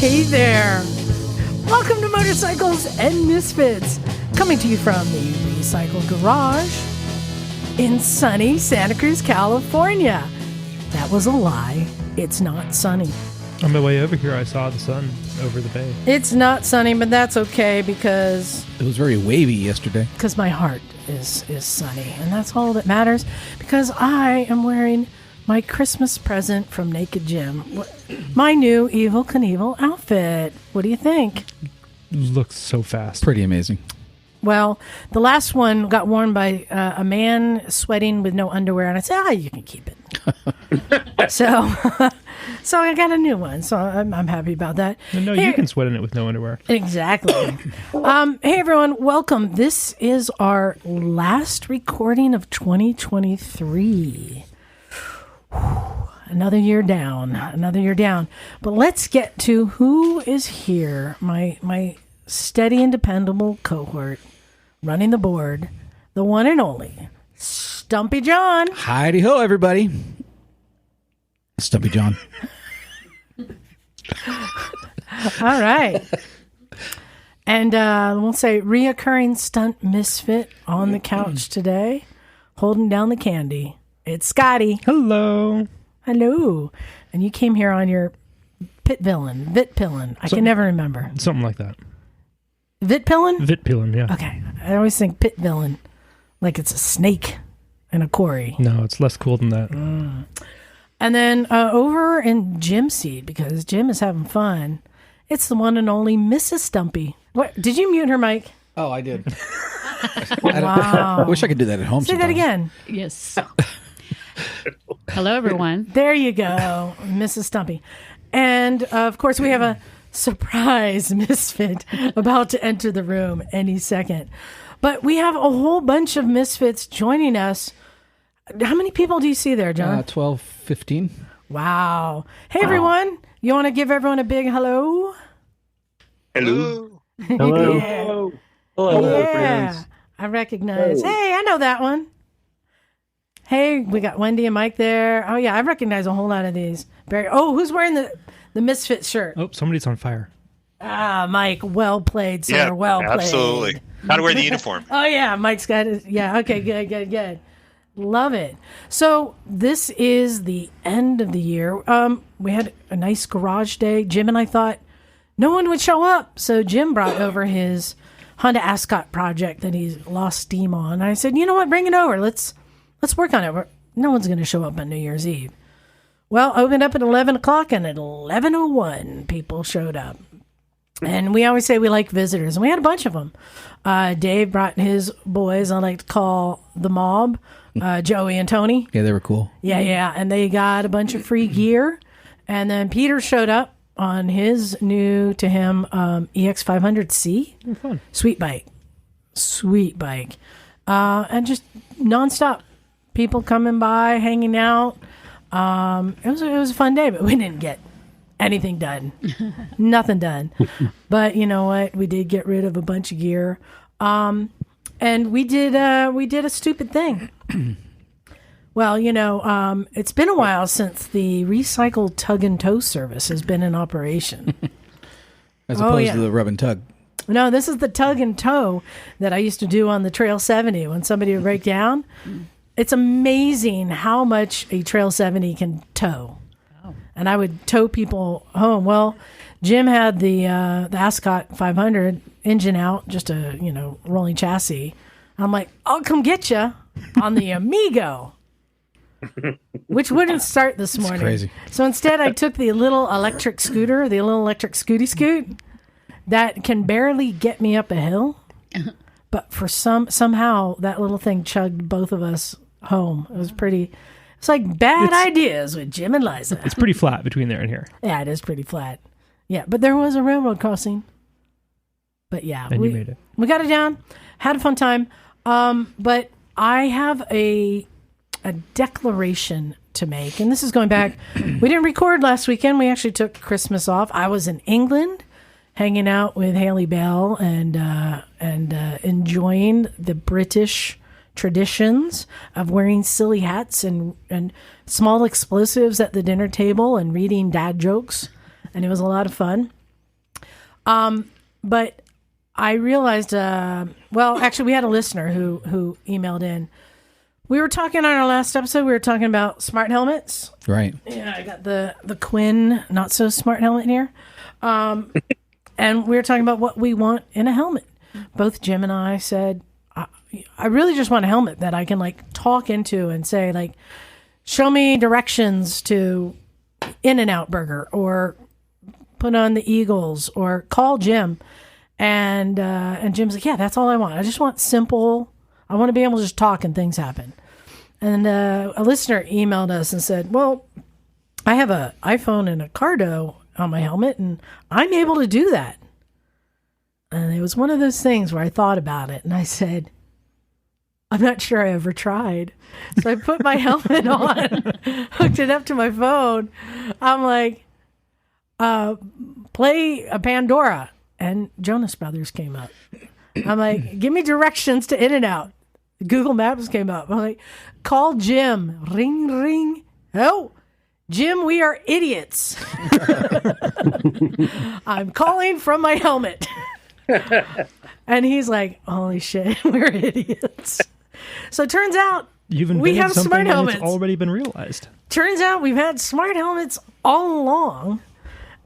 Hey there! Welcome to Motorcycles and Misfits, coming to you from the Recycle Garage in sunny Santa Cruz, California. That was a lie. It's not sunny. On my way over here, I saw the sun over the bay. It's not sunny, but that's okay because... It was very wavy yesterday. Because my heart is sunny, and that's all that matters, because I am wearing my Christmas present from Naked Jim. My new Evel Knievel outfit. What do you think? Looks so fast. Pretty amazing. Well, the last one got worn by a man sweating with no underwear, and I said, you can keep it. so I got a new one, so I'm happy about that. No, you can sweat in it with no underwear. Exactly. Hey, everyone. Welcome. This is our last recording of 2023. Another year down. But let's get to who is here. My steady and dependable cohort running the board, the one and only Stumpy John. Heidi ho, everybody. Stumpy John. All right. And we'll say reoccurring stunt misfit on the couch today, holding down the candy. It's Scotty. Hello. And you came here on your Vit Pillin. I can never remember. Something like that. Vit Pillin? Vit Pillin, yeah. Okay. I always think Pit Villain, like it's a snake in a quarry. No, it's less cool than that. And then over in Jim's seat, because Jim is having fun, it's the one and only Mrs. Stumpy. What? Did you mute her mic? Oh, I did. Wow. I wish I could do that at home. Say that again. Yes. Hello, everyone. There you go, Mrs. Stumpy. And, of course, we have a surprise misfit about to enter the room any second. But we have a whole bunch of misfits joining us. How many people do you see there, John? 12, 15. Wow. Hey, everyone. You want to give everyone a big hello? Hello. Hello. Yeah. Hello, Yeah. friends. I recognize. Hey, I know that one. Hey, we got Wendy and Mike there. Oh, yeah, I recognize a whole lot of these. Barry. Oh, who's wearing the Misfit shirt? Oh, somebody's on fire. Ah, Mike, well played, sir. Yeah, well played. absolutely. How to wear the uniform. Oh, yeah, Mike's got it. Yeah, okay, good. Love it. So this is the end of the year. We had a nice garage day. Jim and I thought no one would show up, so Jim brought over his Honda Ascot project that he's lost steam on. I said, you know what, bring it over. Let's work on it. No one's going to show up on New Year's Eve. Well, opened up at 11 o'clock, and at 11:01, people showed up. And we always say we like visitors, and we had a bunch of them. Dave brought his boys, I like to call the mob, Joey and Tony. Yeah, they were cool. Yeah, and they got a bunch of free gear. And then Peter showed up on his new to him EX500C. Fun. Sweet bike. And just nonstop. People coming by, hanging out. It was a fun day, but we didn't get anything done. Nothing done. But you know what? We did get rid of a bunch of gear. And we did a stupid thing. Well, it's been a while since the recycled tug and tow service has been in operation. As opposed to the rub and tug. No, this is the tug and tow that I used to do on the Trail 70 when somebody would break down. It's amazing how much a Trail 70 can tow. Oh. And I would tow people home. Well, Jim had the Ascot 500 engine out, just a, rolling chassis. I'm like, I'll come get you on the Amigo, which wouldn't start this morning. That's crazy. So instead, I took the little electric scooter, the little electric scooty scoot that can barely get me up a hill. But for somehow that little thing chugged both of us home. It was pretty. It's like bad ideas with Jim and Liza. It's pretty flat between there and here. Yeah, it is pretty flat. Yeah, but there was a railroad crossing. But yeah, and you made it. We got it down. Had a fun time. But I have a declaration to make, and this is going back. We didn't record last weekend. We actually took Christmas off. I was in England, hanging out with Haley Bell and enjoying the British traditions of wearing silly hats and small explosives at the dinner table and reading dad jokes. And it was a lot of fun. But I realized, actually, we had a listener who emailed in. We were talking on our last episode, we were talking about smart helmets. Right. Yeah, I got the Quinn not so smart helmet here. And we were talking about what we want in a helmet. Both Jim and I said, I really just want a helmet that I can like talk into and say like, show me directions to In-N-Out Burger or put on the Eagles or call Jim. And Jim's like, yeah, that's all I want. I just want simple. I want to be able to just talk and things happen. And a listener emailed us and said, well, I have an iPhone and a Cardo on my helmet, and I'm able to do that. And it was one of those things where I thought about it, and I said, I'm not sure I ever tried. So I put my helmet on, hooked it up to my phone. I'm like, play a Pandora. And Jonas Brothers came up. I'm like, give me directions to In-N-Out. Google Maps came up. I'm like, call Jim. Ring, ring. Oh, Jim, we are idiots. I'm calling from my helmet. And he's like, holy shit, we're idiots. So it turns out we have smart helmets. It's already been realized. Turns out we've had smart helmets all along.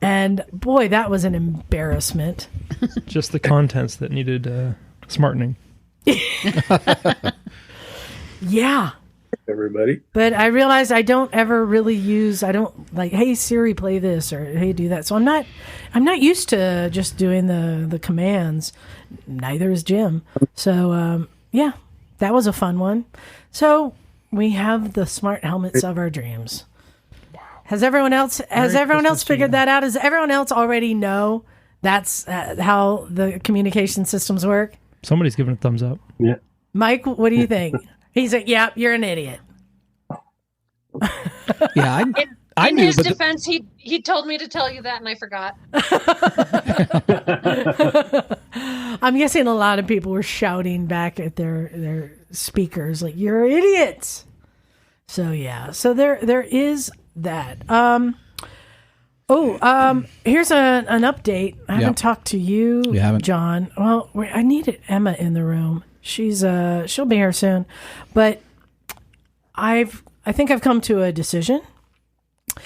And boy, that was an embarrassment. Just the contents that needed smartening. Yeah. Everybody. But I realized I don't ever really I don't like, hey Siri, play this, or hey, do that. So I'm not used to just doing the commands. Neither is Jim. So yeah, that was a fun one. So we have the smart helmets of our dreams. Wow. Has everyone else figured that out? Does everyone else already know that's how the communication systems work? Somebody's giving a thumbs up. Yeah. Mike, what do you think? He's like, yeah, you're an idiot. Yeah, I in knew. his But defense, he told me to tell you that, and I forgot. I'm guessing a lot of people were shouting back at their speakers, like, you're idiots. So yeah, so there is that. Here's an update. I haven't talked to you, John. Well, I needed Emma in the room. She'll be here soon, but I think I've come to a decision.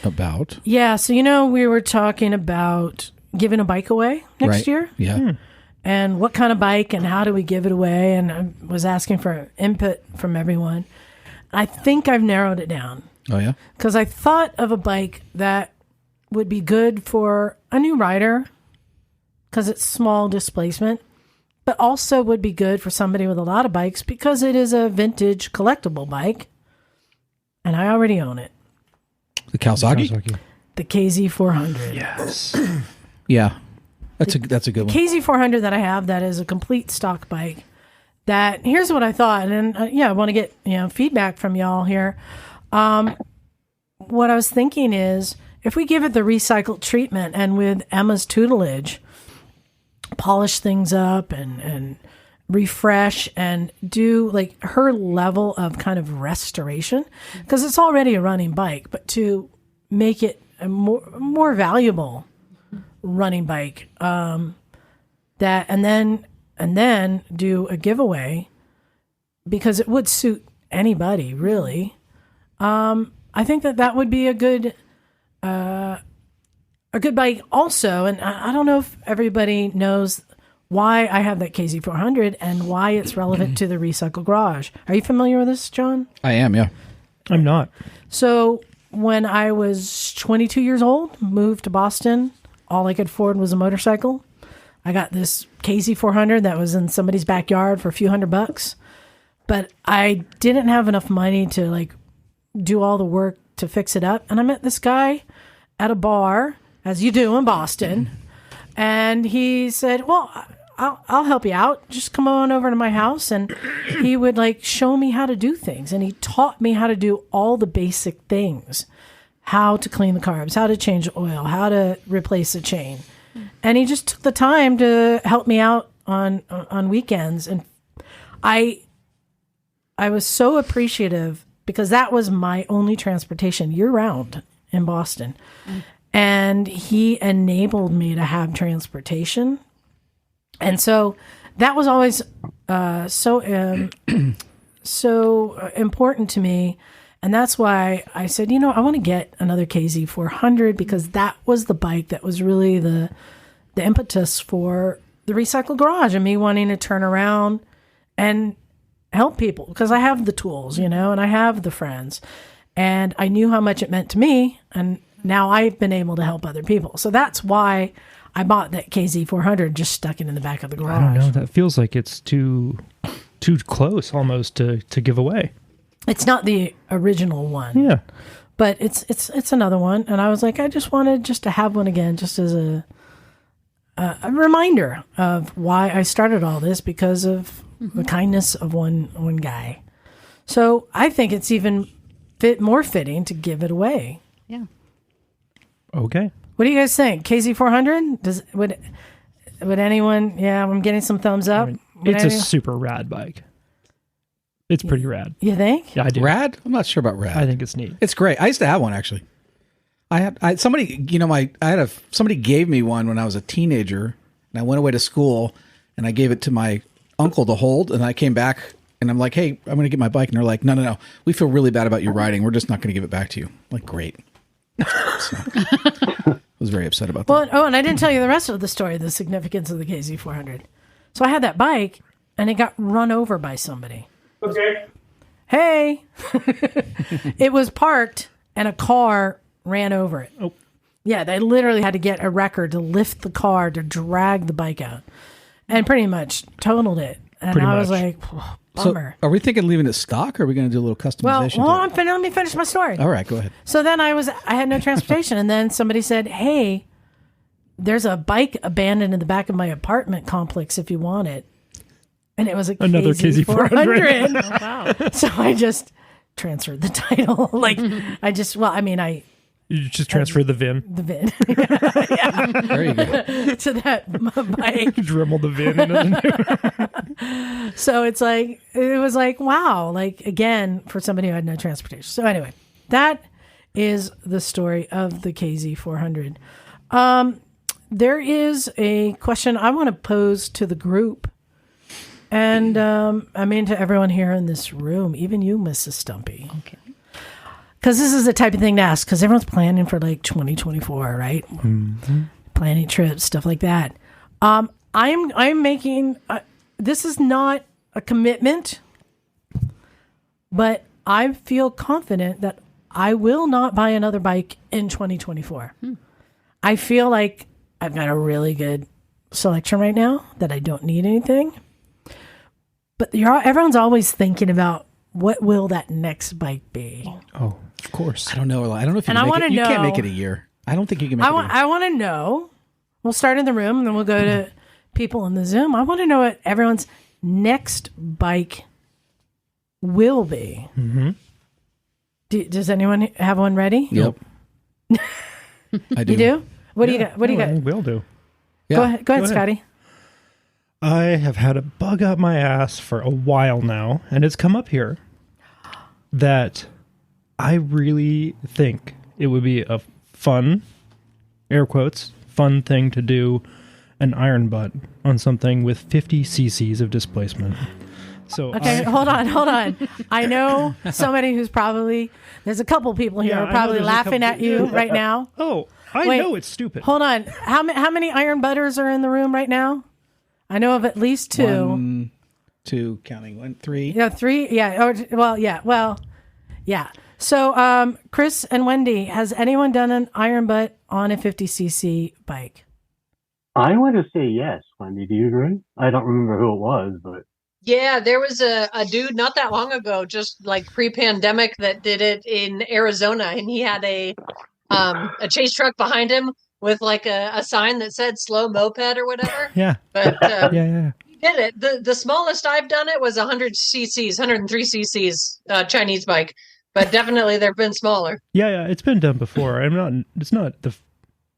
About? Yeah, so we were talking about giving a bike away next year. Yeah. And what kind of bike and how do we give it away? And I was asking for input from everyone. I think I've narrowed it down. Oh, yeah? Because I thought of a bike that would be good for a new rider because it's small displacement, but also would be good for somebody with a lot of bikes because it is a vintage collectible bike. And I already own it. The Kawasaki? The KZ400. Yes. Yeah. That's a good one. KZ400 that I have, that is a complete stock bike. That, here's what I thought, and I want to get feedback from y'all here. What I was thinking is, if we give it the recycled treatment and with Emma's tutelage, polish things up and refresh and do like her level of kind of restoration, because it's already a running bike, but to make it a more valuable running bike, that and then do a giveaway, because it would suit anybody really. I think that would be a good bike also. And I don't know if everybody knows why I have that KZ400 and why it's relevant to the Recycle Garage. Are you familiar with this, John? I am, yeah. I'm not. So when I was 22 years old, moved to Boston, all I could afford was a motorcycle. I got this KZ400 that was in somebody's backyard for a few $100, but I didn't have enough money to like do all the work to fix it up. And I met this guy at a bar, as you do in Boston, and he said, well, I'll help you out. Just come on over to my house. And he would like show me how to do things. And he taught me how to do all the basic things, how to clean the carbs, how to change the oil, how to replace the chain. And he just took the time to help me out on weekends. And I was so appreciative, because that was my only transportation year round in Boston. and he enabled me to have transportation. And so that was always so important to me. And that's why I said, I want to get another KZ400, because that was the bike that was really the impetus for the Recycle Garage and me wanting to turn around and help people, because I have the tools, and I have the friends, and I knew how much it meant to me. And now I've been able to help other people. So that's why I bought that KZ400, just stuck it in the back of the garage. I don't know. That feels like it's too close almost to give away. It's not the original one. Yeah. But it's another one. And I was like, I just wanted just to have one again, just as a reminder of why I started all this, because of the kindness of one guy. So I think it's even more fitting to give it away. Yeah. Okay. What do you guys think? KZ400? Would anyone? Yeah, I'm getting some thumbs up. It's a super rad bike. It's pretty rad. You think? Yeah, I do. Rad? I'm not sure about rad. I think it's neat. It's great. I used to have one actually. Somebody gave me one when I was a teenager, and I went away to school, and I gave it to my uncle to hold, and I came back, and I'm like, hey, I'm going to get my bike, and they're like, no, we feel really bad about you riding. We're just not going to give it back to you. I'm like, great. So, I was very upset about that. Well, and I didn't tell you the rest of the story, the significance of the KZ400. So I had that bike, and it got run over by somebody. Okay. Hey! It was parked, and a car ran over it. Oh. Yeah, they literally had to get a wrecker to lift the car to drag the bike out, and pretty much totaled it. And I was like, bummer. So are we thinking leaving it stock, or are we going to do a little customization? Well, let me finish my story. All right, go ahead. So then I had no transportation, and then somebody said, hey, there's a bike abandoned in the back of my apartment complex if you want it. And it was another KZ400. Oh, wow. So I just transferred the title. You just transfer the VIN. The VIN. Yeah. There you go. To that bike. Dremel the VIN into the new. So it was like, wow, again, for somebody who had no transportation. So anyway, that is the story of the KZ400. There is a question I want to pose to the group. And to everyone here in this room, even you, Mrs. Stumpy. Okay. Because this is the type of thing to ask, because everyone's planning for 2024, right? Mm-hmm. Planning trips, stuff like that. I'm making, this is not a commitment, but I feel confident that I will not buy another bike in 2024. I feel like I've got a really good selection right now, that I don't need anything. But everyone's always thinking about, what will that next bike be? Oh, of course. I don't know. I don't know if you And can I make it. You wanna can't know- make it a year. I don't think you can make it a year. I want to know. We'll start in the room, and then we'll go to people in the Zoom. I want to know what everyone's next bike will be. Mm-hmm. Does anyone have one ready? Yep. I do. You do? What do you got? What do you got? I will do. Yeah. Go ahead, Go ahead. Scotty. I have had a bug up my ass for a while now, and it's come up here that I really think it would be a fun, air quotes, fun thing to do an iron butt on something with 50 cc's of displacement. So Okay, hold on. I know somebody who's there's a couple people here Yeah, who are probably I know there's a laughing couple- at you right now. Oh, I Wait. know it's stupid. Hold on. How many iron butters are in the room right now? I know of at least two. 1, 2, counting 1, 3. Yeah, three. Yeah. Yeah. So, Chris and Wendy, has anyone done an iron butt on a 50cc bike? I want to say yes, Wendy. Do you agree? I don't remember who it was, but Yeah, there was a dude not that long ago, just like pre-pandemic, that did it in Arizona, and he had a chase truck behind him with like a sign that said "slow moped" or whatever. Yeah. But Yeah. he did it. The smallest I've done it was 100 cc's, 103 cc's Chinese bike, but definitely they've been smaller. Yeah. It's been done before. It's not the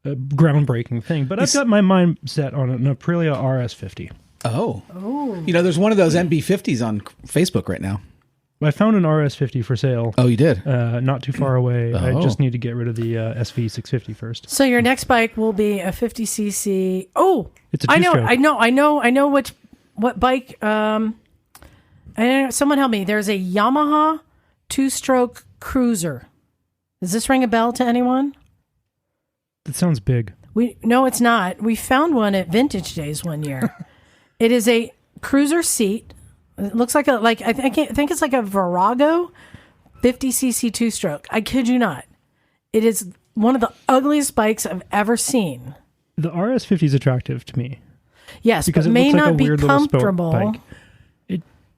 groundbreaking thing, but I've got my mind set on an Aprilia RS50. Oh. You know, there's one of those MB50s on Facebook right now. I found an RS50 for sale. Oh, you did? Not too far away. I Oh. just need to get rid of the SV650 first. So your next bike will be a 50cc. Oh, It's a I know, two-stroke. I know what bike. Someone help me. There's a Yamaha 2-stroke cruiser. Does this ring a bell to anyone? That sounds big. No, it's not. We found one at Vintage Days one year. It is a cruiser seat. It looks like I think it's like a Virago 50cc 2-stroke. I kid you not. It is one of the ugliest bikes I've ever seen. The RS50 is attractive to me. Yes, Because but it may looks like not a be weird little sport comfortable bike.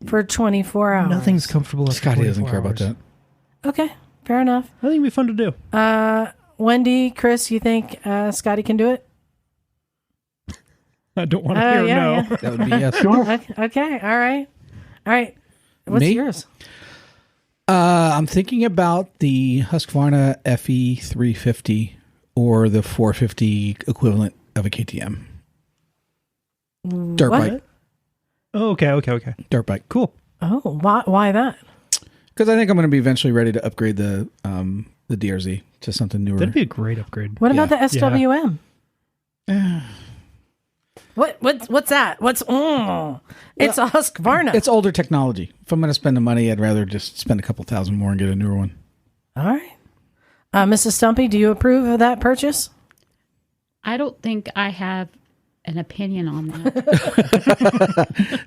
for 24 hours. Nothing's comfortable. After Scotty doesn't 24 care about hours. that. Okay, fair enough. I think it'd be fun to do. Wendy, Chris, you think Scotty can do it? I don't want to hear yeah, no. yeah. That would be yes. Sure. Okay, all right. What's Me? yours? I'm thinking about the Husqvarna FE 350 or the 450 equivalent of a KTM. Dirt What? bike. Oh, okay. Dirt bike. Cool. Oh, why that? Because I think I'm going to be eventually ready to upgrade the DRZ to something newer. That'd be a great upgrade. What about the Yeah. SWM? What's that? It's a Husqvarna. It's older technology. If I'm going to spend the money, I'd rather just spend a couple thousand more and get a newer one. All right. Mrs. Stumpy, do you approve of that purchase? I don't think I have an opinion on that.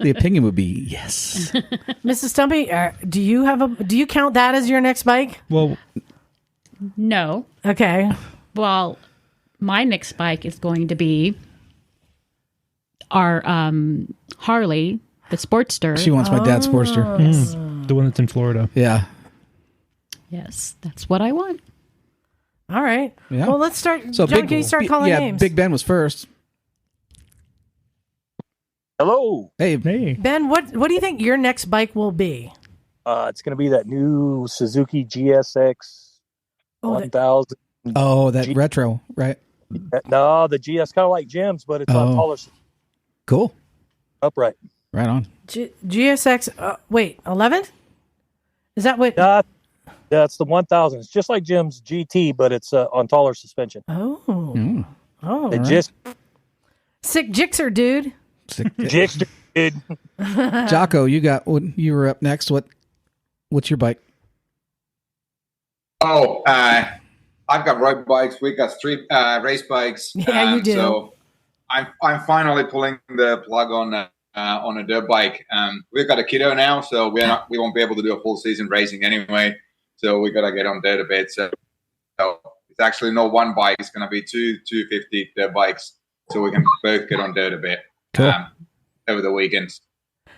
The opinion would be yes. Mrs. Stumpy, do you count that as your next bike? Well, No. Okay. Well, my next bike is going to be our Harley, the Sportster. She wants my dad's Sportster. the one that's in Florida. Yeah. Yes, that's what I want. All right. Yeah. Well, let's start. So John, can you start calling names? Big Ben was first. Hello. Hey, Hey. Ben, what do you think your next bike will be? It's going to be that new Suzuki GSX Oh, 1000. that retro, right? No, the GS kind of like Jim's, but it's on Oh. taller, Cool. upright. Right on. GSX. Wait, 11? Is that what? That's the 1000. It's just like Jim's GT, but it's on taller suspension. Oh. Mm. Oh. It just Sick Jixer, dude. Sick. jigs, dude. Jocko, you were up next. What's your bike? Oh, I've got road bikes. We got street race bikes. Yeah, you do. So I'm finally pulling the plug on a dirt bike. We've got a kiddo now, so we won't be able to do a full season racing anyway. So we gotta get on dirt a bit. So it's actually not one bike. It's gonna be two 250 dirt bikes, so we can both get on dirt a bit Cool. over the weekends.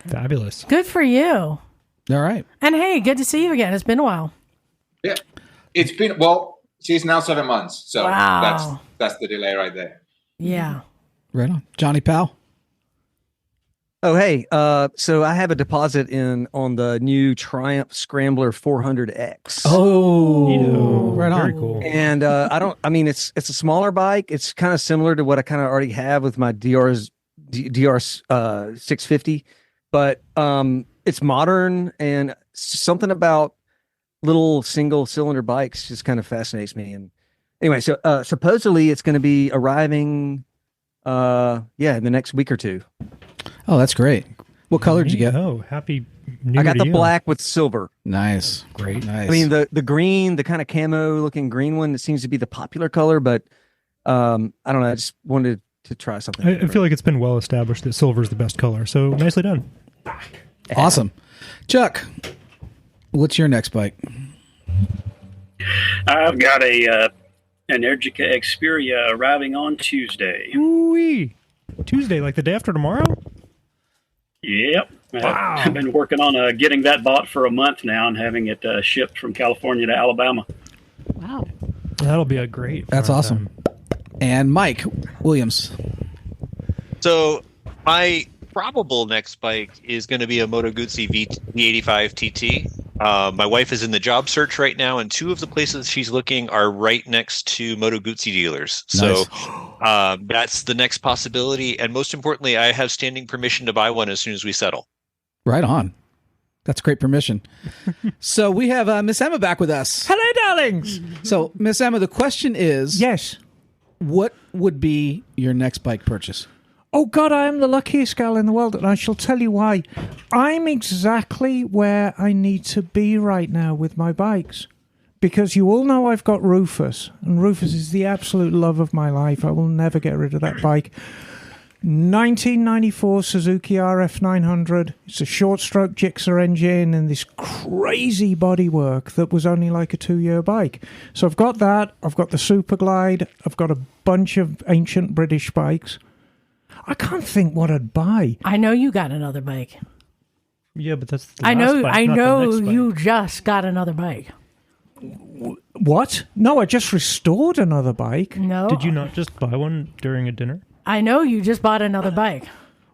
Fabulous. Good for you. All right. And hey, good to see you again. It's been a while. Yeah, it's been she's now 7 months, so Wow. that's the delay right there. Yeah. Right on. Johnny Powell. Oh, hey. So I have a deposit on the new Triumph Scrambler 400X. Oh, right on. Very cool. And it's a smaller bike. It's kind of similar to what I kind of already have with my DR 650, but it's modern, and something about little single cylinder bikes just kind of fascinates me. And anyway, so supposedly it's going to be arriving in the next week or two. Oh, that's great. What color did you get? Oh, happy New I got Year the to you. black with silver. Nice. Great. Nice. I mean, the green, the kind of camo looking green one, that seems to be the popular color, but I don't know. I just wanted to try something. I feel like it's been well established that silver is the best color. So nicely done. Awesome. Chuck, what's your next bike? I've got an Energica Xperia arriving on Tuesday. Ooh-wee. Tuesday, like the day after tomorrow? Yep. Wow. I've been working on getting that bought for a month now and having it shipped from California to Alabama. Wow. That'll be a great. That's fun awesome. time. And Mike Williams. So my probable next bike is going to be a Moto Guzzi V85 TT. My wife is in the job search right now, and two of the places she's looking are right next to Moto Guzzi dealers. So that's the next possibility. And most importantly, I have standing permission to buy one as soon as we settle. Right on. That's great permission. So we have Miss Emma back with us. Hello, darlings. So, Miss Emma, the question is, Yes. what would be your next bike purchase? Oh, God, I am the luckiest gal in the world, and I shall tell you why. I'm exactly where I need to be right now with my bikes. Because you all know I've got Rufus, and Rufus is the absolute love of my life. I will never get rid of that bike. 1994 Suzuki RF 900. It's a short-stroke Gixxer engine and this crazy bodywork that was only like a 2-year bike. So I've got that. I've got the Superglide. I've got a bunch of ancient British bikes. I can't think what I'd buy. I know you got another bike. Yeah, but that's the I know. last bike, I not the know next bike. you just got another bike. What? No, I just restored another bike. No. Did you not just buy one during a dinner? I know you just bought another bike.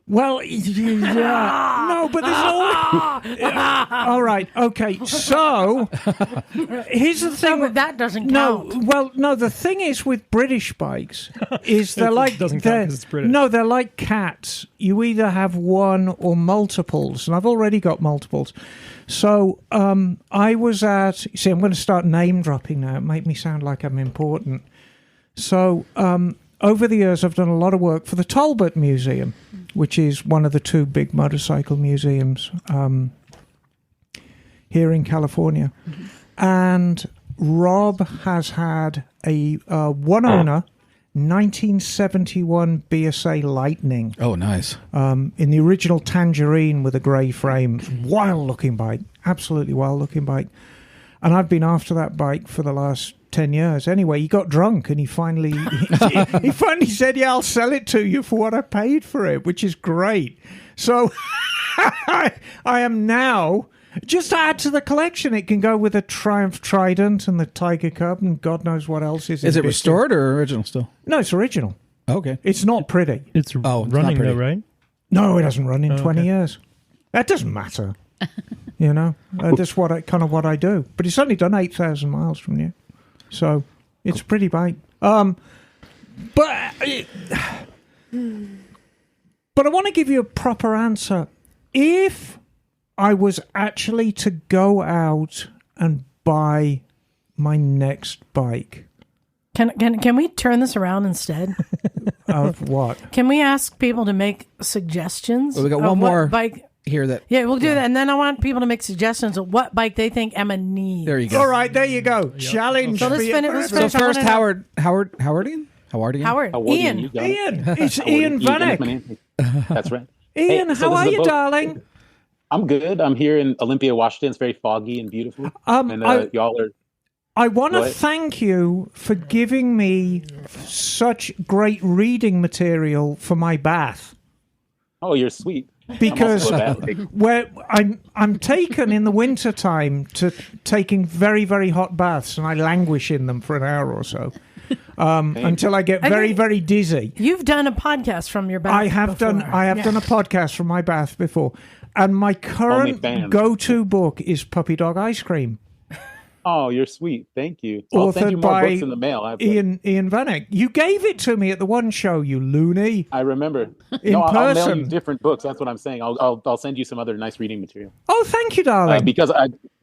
Well, yeah. No, but there's always... All right, okay, so here's the thing. But that doesn't count. No, the thing is with British bikes is they're like... doesn't count 'cause it's British. No, they're like cats. You either have one or multiples, and I've already got multiples. So I was at... See, I'm going to start name-dropping now. It make me sound like I'm important. So... over the years, I've done a lot of work for the Talbot Museum, which is one of the 2 big motorcycle museums here in California. Mm-hmm. And Rob has had a one-owner 1971 BSA Lightning. Oh, nice. In the original Tangerine with a grey frame. Wild-looking bike. Absolutely wild-looking bike. And I've been after that bike for the last 10 years. Anyway, he got drunk and he finally said, yeah, I'll sell it to you for what I paid for it, which is great. So I am now, just to add to the collection, it can go with a Triumph Trident and the Tiger Cub and God knows what else is. Is it restored or original still? No, it's original. Okay. It's not pretty. It's running though, right? No, it hasn't run in 20 years. That doesn't matter. You know, that's what I do. But it's only done 8,000 miles from you. So it's a pretty bike. But I want to give you a proper answer. If I was actually to go out and buy my next bike. Can we turn this around instead? Of what? Can we ask people to make suggestions? Well, we got of one what more bike. Here that We'll do that, and then I want people to make suggestions of what bike they think Emma needs. There you go. All right, there you go. Challenge. So let's finish. So first, Howardian? Ian. It's Ian Vanek. That's right. Ian, Hey, so how this are is a you, boat. darling? I'm good. I'm here in Olympia, Washington. It's very foggy and beautiful. Y'all are. I want to What? thank you for giving me such great reading material for my bath. Oh, you're sweet. Because where I'm taken in the winter time to taking very, very hot baths, and I languish in them for an hour or so until I get very, very dizzy. You've done a podcast from your bath. I have done a podcast from my bath before, and my current go-to book is Puppy Dog Ice Cream. Oh, you're sweet. Thank you. I'll send you more books in the mail. Ian Vanek. You gave it to me at the one show, you loony. I remember. I'll I'll mail you different books. That's what I'm saying. I'll send you some other nice reading material. Oh, thank you, darling. Because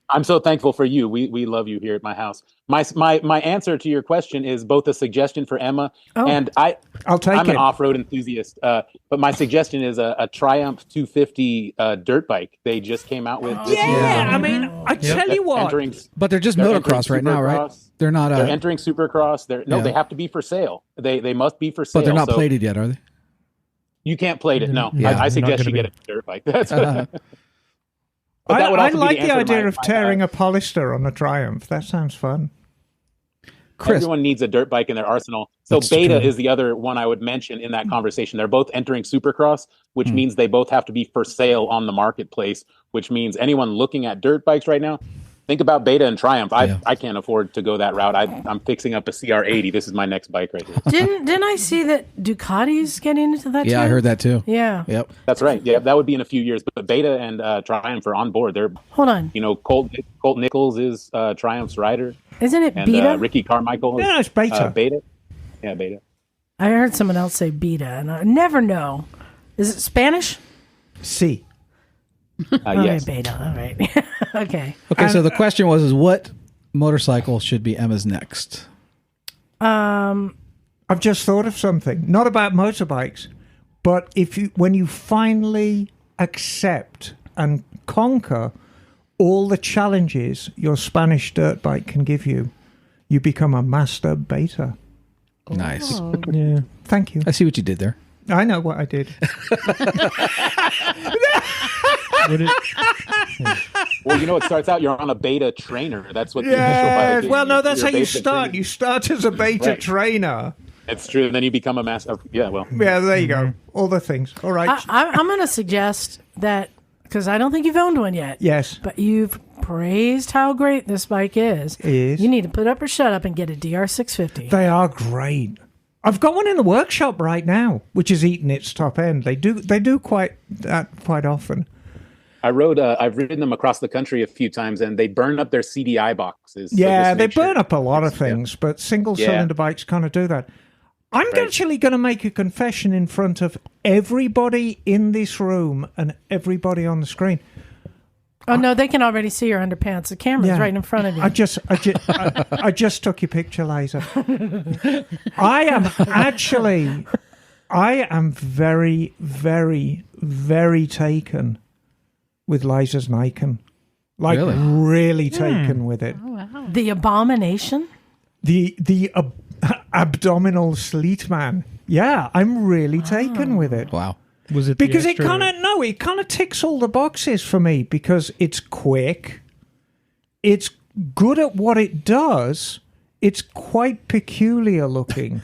I'm so thankful for you. We love you here at my house. My answer to your question is both a suggestion for Emma and I'll take I'm it. an off-road enthusiast, but my suggestion is a Triumph 250 dirt bike. They just came out with this year. I mean, I tell you what. But they're just motocross right now, right? They're not. They're entering Supercross. They have to be for sale. They must be for sale. But they're not plated yet, are they? You can't plate it. No, Yeah, I suggest you get a dirt bike. That's. But that would I also be like the answer to idea my- of tearing a Polyster on a Triumph. That sounds fun. Everyone needs a dirt bike in their arsenal. So That's Beta true. is the other one I would mention in that conversation. They're both entering Supercross, which means they both have to be for sale on the marketplace, which means anyone looking at dirt bikes right now, think about Beta and Triumph. I can't afford to go that route. I'm fixing up a CR80. This is my next bike right here. Didn't I see that Ducati's getting into that? Yeah, too? I heard that too. Yeah. Yep. That's right. Yeah, that would be in a few years. But Beta and Triumph are on board. They're Hold on. Colt Nichols is Triumph's rider. Isn't it And Beta? Ricky Carmichael is Yeah, it's Beta. Beta. Yeah, Beta. I heard someone else say Beta, and I never know. Is it Spanish? Sí. Yes. Beta. All right. Okay. Okay, so the question was, is what motorcycle should be Emma's next? I've just thought of something, not about motorbikes, but when you finally accept and conquer all the challenges your Spanish dirt bike can give you, you become a master beta. Nice. Yeah. Thank you. I see what you did there. I know what I did. Well, it starts out you're on a beta trainer. That's what the Yeah. initial bike is. Well, no, that's You're how you beta start. trainer. You start as a beta Right. trainer. It's true. And then you become a master. Yeah, well. Yeah, there you go. All the things. All right. I'm going to suggest that, because I don't think you've owned one yet. Yes. But you've praised how great this bike is. You need to put up or shut up and get a DR650. They are great. I've got one in the workshop right now, which is eating its top end. They do quite often. I've ridden them across the country a few times, and they burn up their CDI boxes. So Yeah, just they make sure- burn up a lot of things, but single-cylinder bikes kind of do that. I'm actually going to make a confession in front of everybody in this room and everybody on the screen. Oh, no, they can already see your underpants. The camera's right in front of you. I just took your picture, Liza. I am very, very, very taken with Liza's Nikon. Like, really taken with it. Oh, wow. The Abomination? The abdominal sleet man. Yeah, I'm really taken with it. Wow. Was it Because it kind of ticks all the boxes for me, because it's quick, it's good at what it does, it's quite peculiar looking,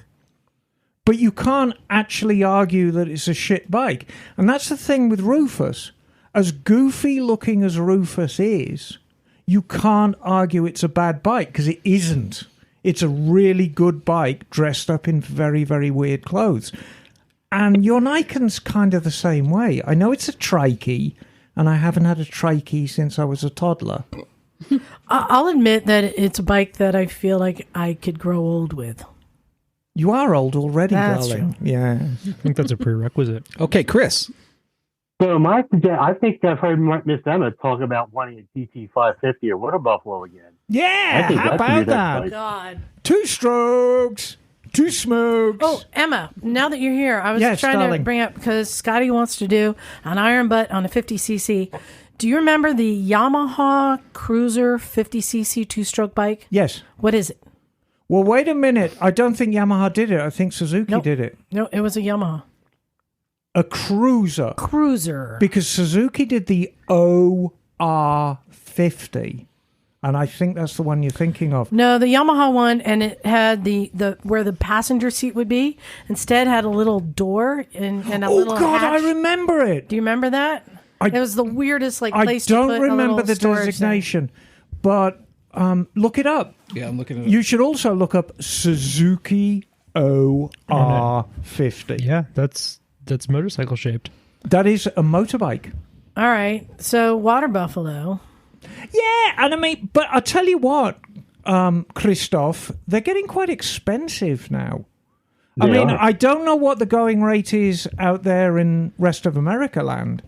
but you can't actually argue that it's a shit bike. And that's the thing with Rufus. As goofy looking as Rufus is, you can't argue it's a bad bike, because it isn't. It's a really good bike dressed up in very, very weird clothes. And your Nikon's kind of the same way. I know it's a trikey, and I haven't had a trikey since I was a toddler. I'll admit that it's a bike that I feel like I could grow old with. You are old already, That's darling. true. Yeah. I think that's a prerequisite. Okay, Chris. So I think I've heard Miss Emma talk about wanting a GT550 or Water Buffalo again. Yeah, I think how that could be about that that? bike. God. 2 strokes, 2 smokes. Oh, Emma, now that you're here, I was Yes, trying darling. to bring up, because Scotty wants to do an iron butt on a 50cc. Do you remember the Yamaha Cruiser 50cc two-stroke bike? Yes. What is it? Well, wait a minute. I don't think Yamaha did it. I think Suzuki Nope. did it. No, it was a Yamaha. A cruiser. Cruiser. Because Suzuki did the OR50. And I think that's the one you're thinking of. No, the Yamaha one, and it had the where the passenger seat would be. Instead, had a little door and a little God, hatch. I remember it. Do you remember that? It was the weirdest I place to don't put a remember little the storage thing. designation, but look it up. Yeah, I'm looking at it. You should also look up Suzuki OR50. Yeah, that's motorcycle shaped. That is a motorbike. All right, so Water Buffalo. Yeah, and I mean, but I'll tell you what, Christoph, they're getting quite expensive now. I They mean, are. I don't know what the going rate is out there in rest of America land,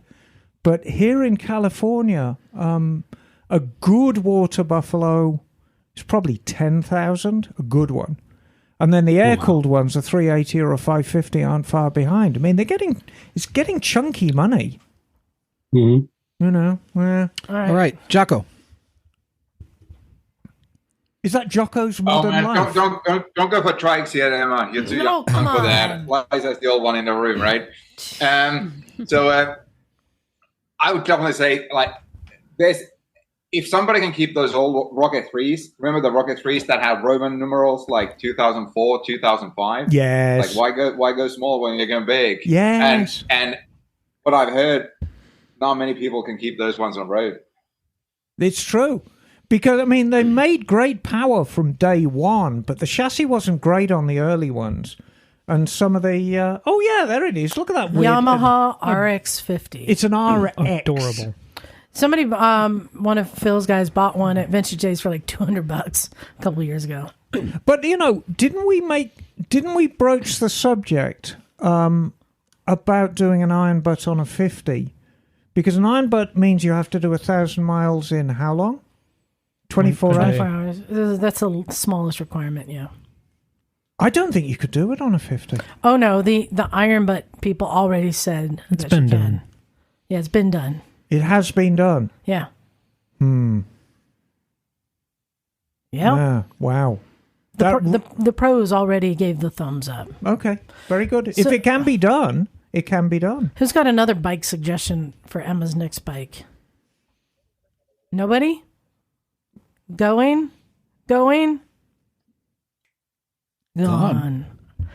but here in California, a good Water Buffalo is probably 10,000, a good one. And then the air-cooled ones, a 380 or a 550, aren't far behind. I mean, it's getting chunky money. Mm-hmm. You know, yeah. All right, Jocko. Is that Jocko's Oh modern man, life? don't go for trikes yet, Emma. You're too No, young come for that. Liza's the old one in the room, right? So I would definitely say, like, if somebody can keep those old Rocket 3s, remember the Rocket 3s that have Roman numerals like 2004, 2005? Yes. Like, why go small when you're going big? Yes. And what I've heard, not many people can keep those ones on road. It's true. Because, I mean, they made great power from day one, but the chassis wasn't great on the early ones. And some of the... oh, yeah, there it is. Look at that weird... Yamaha RX-50. It's an RX. Adorable. Somebody, one of Phil's guys bought one at Vintage Days for like $200 a couple of years ago. But, you know, didn't we broach the subject about doing an iron butt on a 50 Because an iron butt means you have to do 1,000 miles in how long? 24 hours. 24 hours. That's the smallest requirement, yeah. I don't think you could do it on a 50. Oh, no. The iron butt people already said It's that been you can. done. Yeah, it's been done. It has been done. Yeah. Yeah. Wow. The pros already gave the thumbs up. Okay. Very good. If it can be done, it can be done. Who's got another bike suggestion for Emma's next bike? Nobody? Going? Gone.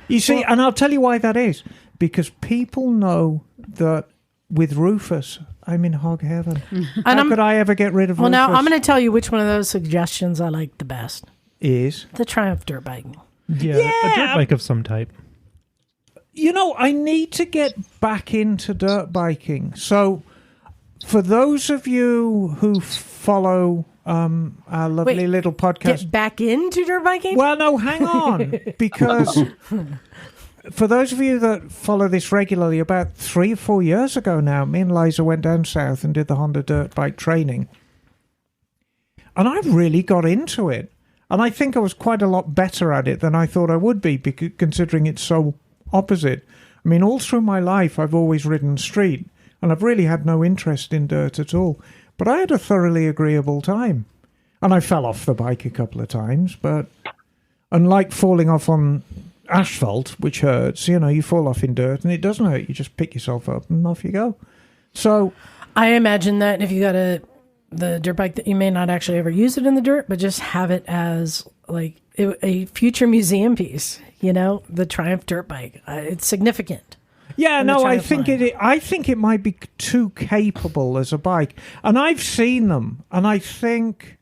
You see, and I'll tell you why that is. Because people know that with Rufus, I'm in hog heaven. How could I ever get rid of Rufus? Well, now I'm going to tell you which one of those suggestions I like the best. Is? The Triumph dirt bike. Yeah, a dirt bike of some type. You know, I need to get back into dirt biking. So, for those of you who follow our lovely little podcast... Get back into dirt biking? Well, no, hang on. Because for those of you that follow this regularly, about 3 or 4 years ago now, me and Liza went down south and did the Honda dirt bike training. And I really got into it. And I think I was quite a lot better at it than I thought I would be, considering it's so opposite. I mean, all through my life, I've always ridden street, and I've really had no interest in dirt at all. But I had a thoroughly agreeable time. And I fell off the bike a couple of times, but unlike falling off on asphalt, which hurts, you know, you fall off in dirt and it doesn't hurt. You just pick yourself up and off you go. So I imagine that if you got the dirt bike, that you may not actually ever use it in the dirt, but just have it as like a future museum piece, you know, the Triumph dirt bike. It's significant. Yeah, no, I think it might be too capable as a bike. And I've seen them, and I think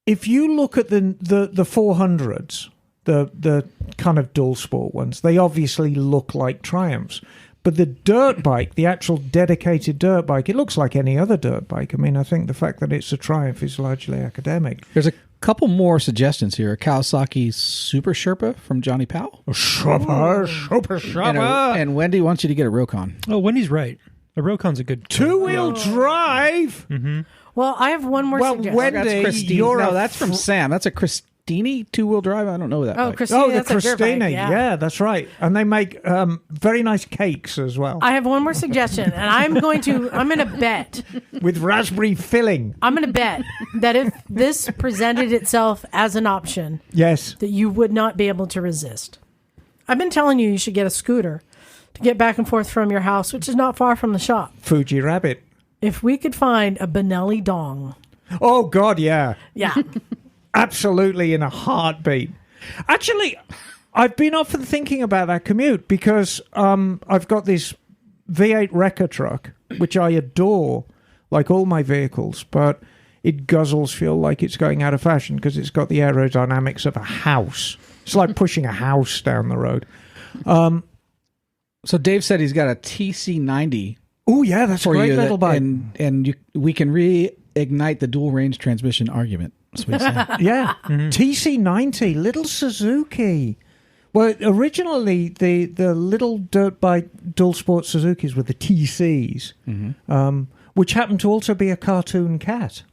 if you look at the 400s, the kind of dual sport ones, they obviously look like Triumphs. But the dirt bike, the actual dedicated dirt bike, it looks like any other dirt bike. I mean, I think the fact that it's a Triumph is largely academic. There's a couple more suggestions here. A Kawasaki Super Sherpa from Johnny Powell. Super Sherpa. And Wendy wants you to get a Rokon. Oh, Wendy's right. A Rokon's a good two-wheel drive. Mm-hmm. Well, I have one more suggestion. Wendy, that's from Sam. That's a Christini two-wheel drive. I don't know that. Oh, bike. Christini, the that's a dirt bike, Christini. yeah. That's right. And they make very nice cakes as well. I have one more suggestion, and I'm going to bet with raspberry filling. I'm going to bet that if this presented itself as an option, yes, that you would not be able to resist. I've been telling you should get a scooter to get back and forth from your house, which is not far from the shop. Fuji Rabbit. If we could find a Benelli dong. Oh, God, yeah. Yeah. Absolutely, in a heartbeat. Actually, I've been often thinking about that commute because I've got this V8 wrecker truck, which I adore, like all my vehicles, but it guzzles fuel like it's going out of fashion because it's got the aerodynamics of a house. It's like pushing a house down the road. So Dave said he's got a TC90. Oh, yeah, that's a great little bike. And we can reignite the dual range transmission argument. That's what he said. Yeah. Mm-hmm. TC90, little Suzuki. Well, originally, the little dirt bike dual sport Suzukis were the TCs, which happened to also be a cartoon cat.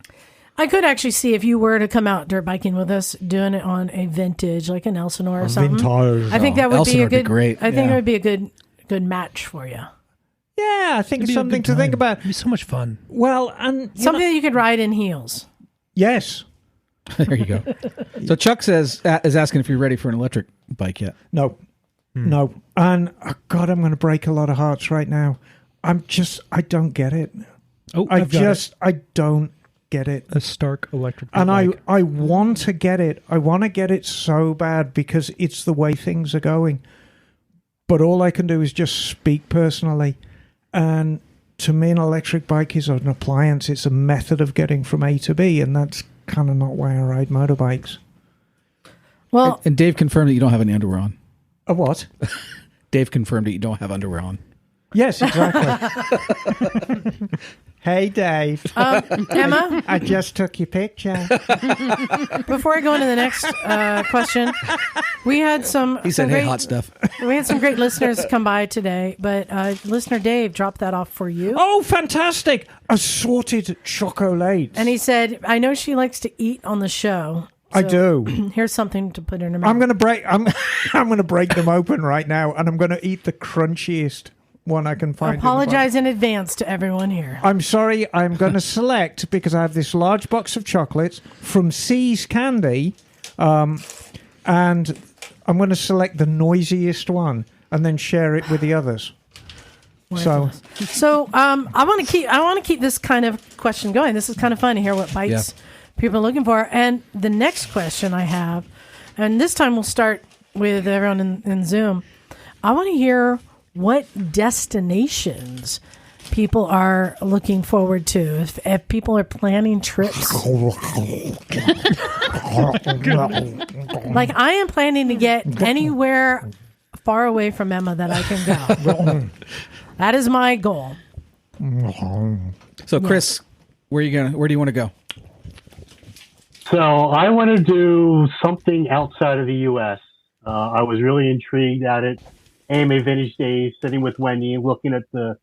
I could actually see if you were to come out dirt biking with us, doing it on a vintage, like an Elsinore or something. Vintage. I think that would Elsinore be a good. would be great. I think it would be a good match for you. Yeah, I think it's something to think about. It'd be so much fun. Well, and something that you could ride in heels. Yes. There you go. So Chuck is asking if you're ready for an electric bike yet. No. No. And, God, I'm going to break a lot of hearts right now. I don't get it. Oh, I don't get it. A Stark electric and bike. I want to get it. I want to get it so bad because it's the way things are going. But all I can do is just speak personally. And to me, an electric bike is an appliance. It's a method of getting from A to B, and that's kind of not why I ride motorbikes. Well, and Dave confirmed that you don't have any underwear on. A what? Dave confirmed that you don't have underwear on. Yes, exactly. Hey, Dave. Emma, I just took your picture. before I go into the next question, we had some. He said, some "Hey, great- hot stuff." We had some great listeners come by today, but listener Dave dropped that off for you. Oh, fantastic. Assorted chocolate. And he said, I know she likes to eat on the show. I do. Here's something to put in her mouth. I'm gonna break them open right now, and I'm gonna eat the crunchiest one I can I find. apologize in advance to everyone here. I'm sorry. I'm going to select because I have this large box of chocolates from C's Candy, and I'm going to select the noisiest one and then share it with the others. So I want to keep this kind of question going. This is kind of fun to hear what bites people are looking for. And the next question I have, and this time we'll start with everyone in Zoom. I want to hear what destinations people are looking forward to. If people are planning trips. Like I am planning to get anywhere far away from Emma that I can go. That is my goal. So, Chris, where do you want to go? So I want to do something outside of the U.S. I was really intrigued at it. AMA Vintage Days, sitting with Wendy, looking at the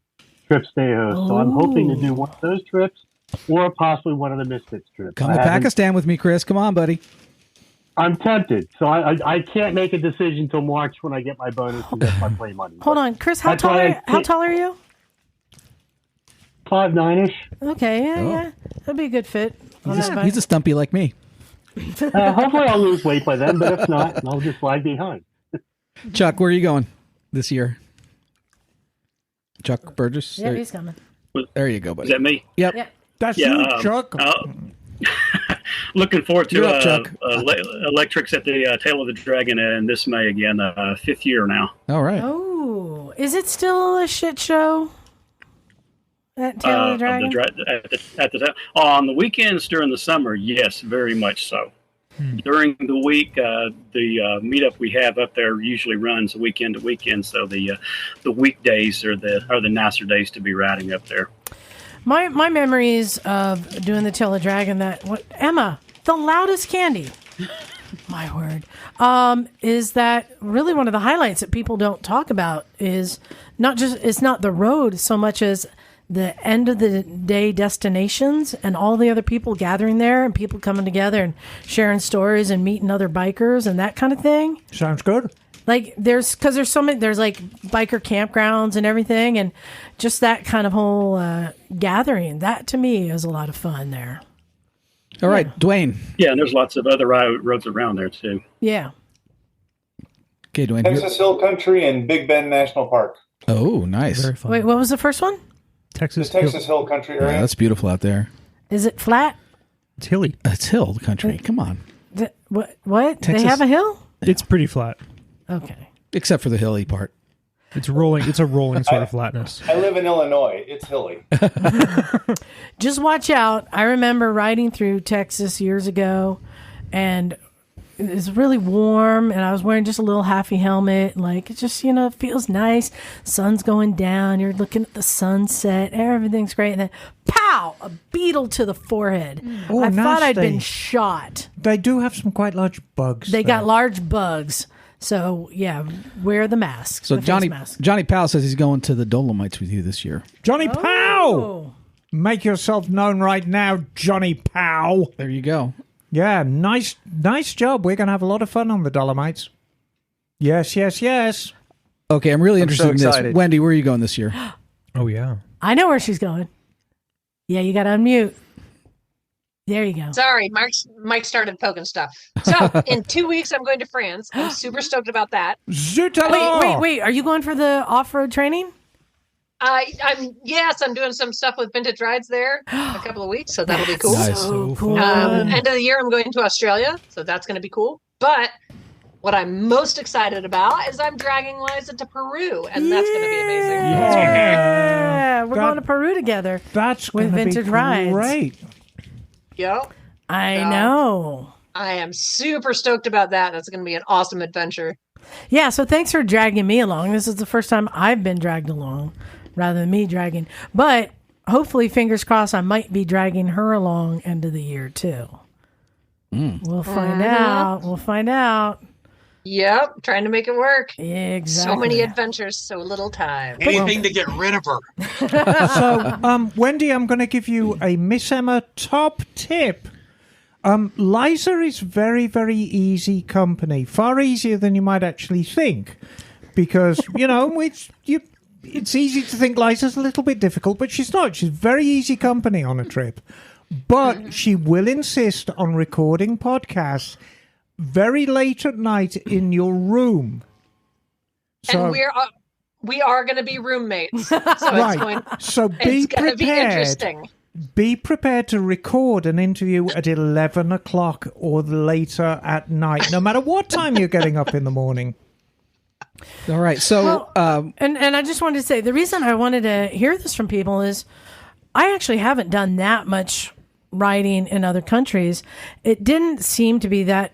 trips they host. So I'm hoping to do one of those trips or possibly one of the Misfits trips. Come to Pakistan with me, Chris. Come on, buddy. I'm tempted. So I can't make a decision until March when I get my bonus and get my play money. Hold on, Chris, how tall are you? 5'9"-ish. Okay, yeah. That'd be a good fit. He's a stumpy like me. Hopefully I'll lose weight by then, but if not, I'll just lag behind. Chuck, where are you going this year? Chuck Burgess? Yeah, he's coming. There you go, buddy. Is that me? Yep. That's you, Chuck. Looking forward to You're up, Chuck. Electrics at the Tail of the Dragon in this May again, 5th year now. All right. Oh, is it still a shit show? At Tail of the Dragon? On the weekends during the summer, yes, very much so. During the week, the meetup we have up there usually runs weekend to weekend, so the weekdays are the nicer days to be riding up there. My memories of doing the Tail of the Dragon, Emma, the loudest candy. My word. Is that really one of the highlights that people don't talk about is it's not the road so much as the end of the day destinations and all the other people gathering there and people coming together and sharing stories and meeting other bikers and that kind of thing. Sounds good. Like there's so many, there's like biker campgrounds and everything. And just that kind of whole gathering, that to me is a lot of fun there. All right, Dwayne. Yeah, and there's lots of other roads around there too. Yeah. Okay, Dwayne. Texas Hill Country and Big Bend National Park. Oh, nice. Very fun. Wait, what was the first one? Texas Hill Country area. Yeah, that's beautiful out there. Is it flat? It's hilly. It's hill country. Come on. What? Texas? They have a hill? It's pretty flat. Okay. Except for the hilly part. It's rolling. It's a rolling sort of flatness. I live in Illinois. It's hilly. Just watch out. I remember riding through Texas years ago, and it was really warm, and I was wearing just a little halfy helmet. Like, it just, it feels nice. Sun's going down. You're looking at the sunset. Everything's great. And then, pow, a beetle to the forehead. Oh, I thought I'd nasty. been shot. They do have some quite large bugs. They there. got large bugs. So, yeah, wear the mask. So the face Johnny mask. Powell says he's going to the Dolomites with you this year. Johnny Oh. Powell! Make yourself known right now, Johnny Powell. There you go. Yeah, nice job. We're going to have a lot of fun on the Dolomites. Yes. Okay, I'm really interested in this. excited. Wendy, where are you going this year? Oh yeah. I know where she's going. Yeah, you got to unmute. There you go. Sorry, Mike started poking stuff. So in 2 weeks, I'm going to France. I'm super stoked about that. Zut alors! Wait. Are you going for the off-road training? I'm doing some stuff with Vintage Rides there in a couple of weeks, so that'll be cool. Nice. So cool. End of the year, I'm going to Australia, so that's going to be cool. But what I'm most excited about is I'm dragging Liza to Peru, and that's going to be amazing. Yeah, we're going to Peru together. That's with going to be Vintage Rides. great. Yep. I know. I am super stoked about that. That's going to be an awesome adventure. Yeah, so thanks for dragging me along. This is the first time I've been dragged along rather than me dragging. But hopefully, fingers crossed, I might be dragging her along end of the year too. We'll find out. We'll find out. Yep, trying to make it work. Exactly. So many adventures, so little time. Anything to get rid of her. So, Wendy, I'm going to give you a Miss Emma top tip. Liza is very, very easy company. Far easier than you might actually think. Because, it's easy to think Liza's a little bit difficult, but she's not. She's very easy company on a trip. But she will insist on recording podcasts very late at night in your room. So, and we are going to be roommates. So right. So be prepared. Be interesting. Be prepared to record an interview at 11 o'clock or later at night, no matter what time you're getting up in the morning. All right. So, and I just wanted to say, the reason I wanted to hear this from people is I actually haven't done that much riding in other countries. It didn't seem to be that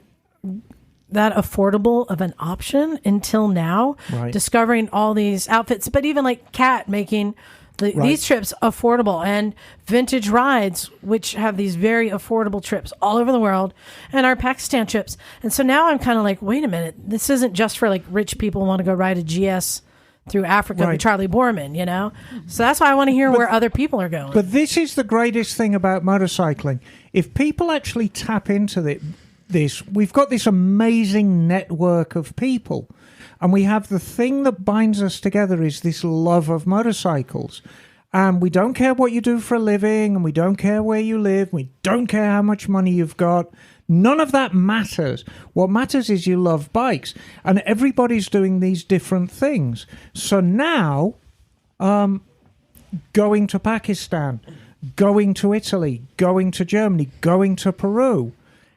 affordable of an option until now. Right. Discovering all these outfits, but even like Kat making these trips affordable, and Vintage Rides, which have these very affordable trips all over the world, and our Pakistan trips. And so now I'm kind of like, wait a minute, this isn't just for like rich people who want to go ride a GS through Africa with Charlie Borman, So that's why I want to hear where other people are going. But this is the greatest thing about motorcycling. If people actually tap into this, we've got this amazing network of people. And we have the thing that binds us together is this love of motorcycles. And we don't care what you do for a living, and we don't care where you live. We don't care how much money you've got. None of that matters. What matters is you love bikes. And everybody's doing these different things. So now, going to Pakistan, going to Italy, going to Germany, going to Peru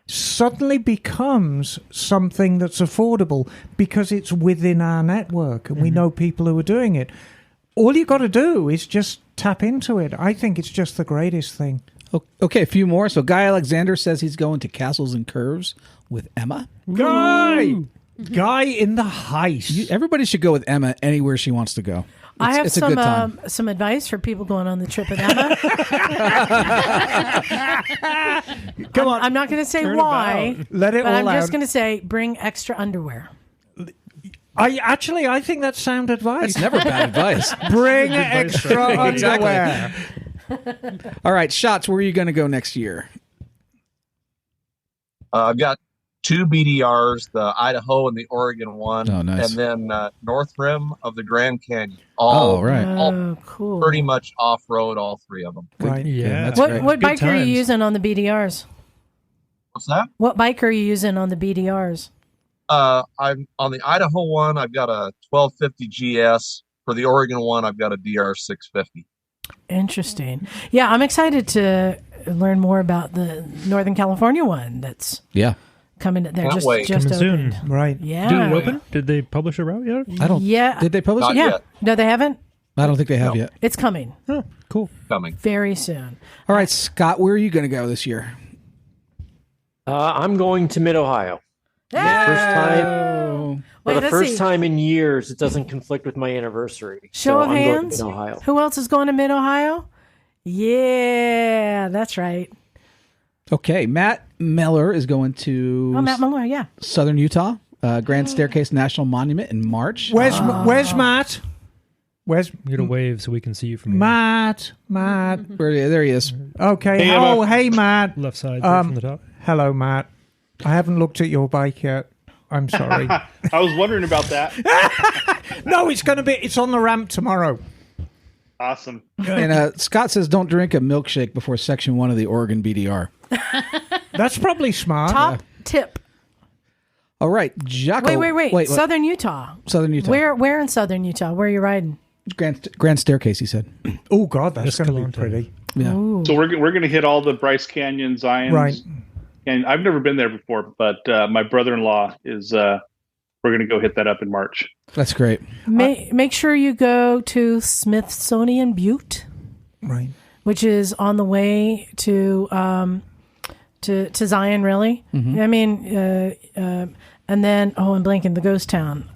suddenly becomes something that's affordable because it's within our network and we know people who are doing it. All you got to do is just tap into it. I think it's just the greatest thing. Okay, a few more. So Guy Alexander says he's going to Castles and Curves with Emma. Guy in the heist. Everybody should go with Emma anywhere she wants to go. I have some advice for people going on the trip with Emma. Come on. I'm not going to say why. Let it but all I'm out. just going to say bring extra underwear. I think that's sound advice. It's never bad advice. Bring extra underwear. All right, Shots, where are you going to go next year? I've got 2 BDRs, the Idaho and the Oregon one. Oh, nice. And then North Rim of the Grand Canyon. All right. Oh, cool. Pretty much off-road, all 3 of them. Right. Yeah. That's What great. what Good bike are you times. using on the BDRs? What's that? What bike are you using on the BDRs? I'm on the Idaho one, I've got a 1250 GS. For the Oregon one, I've got a DR 650. Interesting. Yeah, I'm excited to learn more about the Northern California one that's coming. They're Can't just wait. just Coming opened. soon. Right. Yeah. Did it open? Did they publish a route yet? I don't. Yeah. Did they publish Not it? Yeah. yet. No, they haven't. I don't think they have yet. It's coming Oh, cool. Coming. very soon. All right, Scott, where are you going to go this year? I'm going to Mid-Ohio. First time. Wait, For the let's first see. time in years, it doesn't conflict with my anniversary. Show so of I'm going hands. to Mid-Ohio. Who else is going to Mid Ohio? Yeah, that's right. Okay, Matt Miller is going to Oh, Matt Miller. Yeah. Southern Utah, Grand Staircase National Monument in March. Where's Matt? Where's You gotta wave so we can see you from here. Matt? There he is. Okay. Hey, Emma. Hey, Matt. Left side right from the top. Hello, Matt. I haven't looked at your bike yet. I'm sorry. I was wondering about that. No, it's on the ramp tomorrow. Awesome. And Scott says don't drink a milkshake before Section 1 of the Oregon BDR. That's probably smart. Top tip. All right, Jocko. Wait. Southern Utah. Southern Utah. Where in Southern Utah? Where are you riding? Grand Staircase, he said. Oh, God, that's going to be pretty. Yeah. Ooh. So we're going to hit all the Bryce Canyon, Zions. Right. And I've never been there before, but my brother-in-law is, we're going to go hit that up in March. That's great. Make sure you go to Smithsonian Butte. Right. Which is on the way to Zion, really. Mhm. I mean, and then I'm blanking, the ghost town.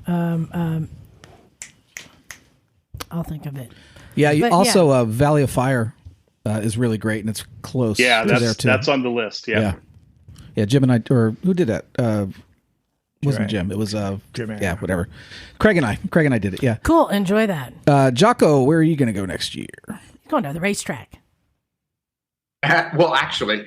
I'll think of it. Yeah, But, also Valley of Fire is really great, and it's close. Yeah, to there that's too. that's on the list. Yeah. Yeah. Jim and I, or who did that? Wasn't Jim? It was Jim. Yeah, whatever. Craig and I did it. Yeah. Cool. Enjoy that. Jocko, where are you going to go next year? You're going to the racetrack. Well, actually,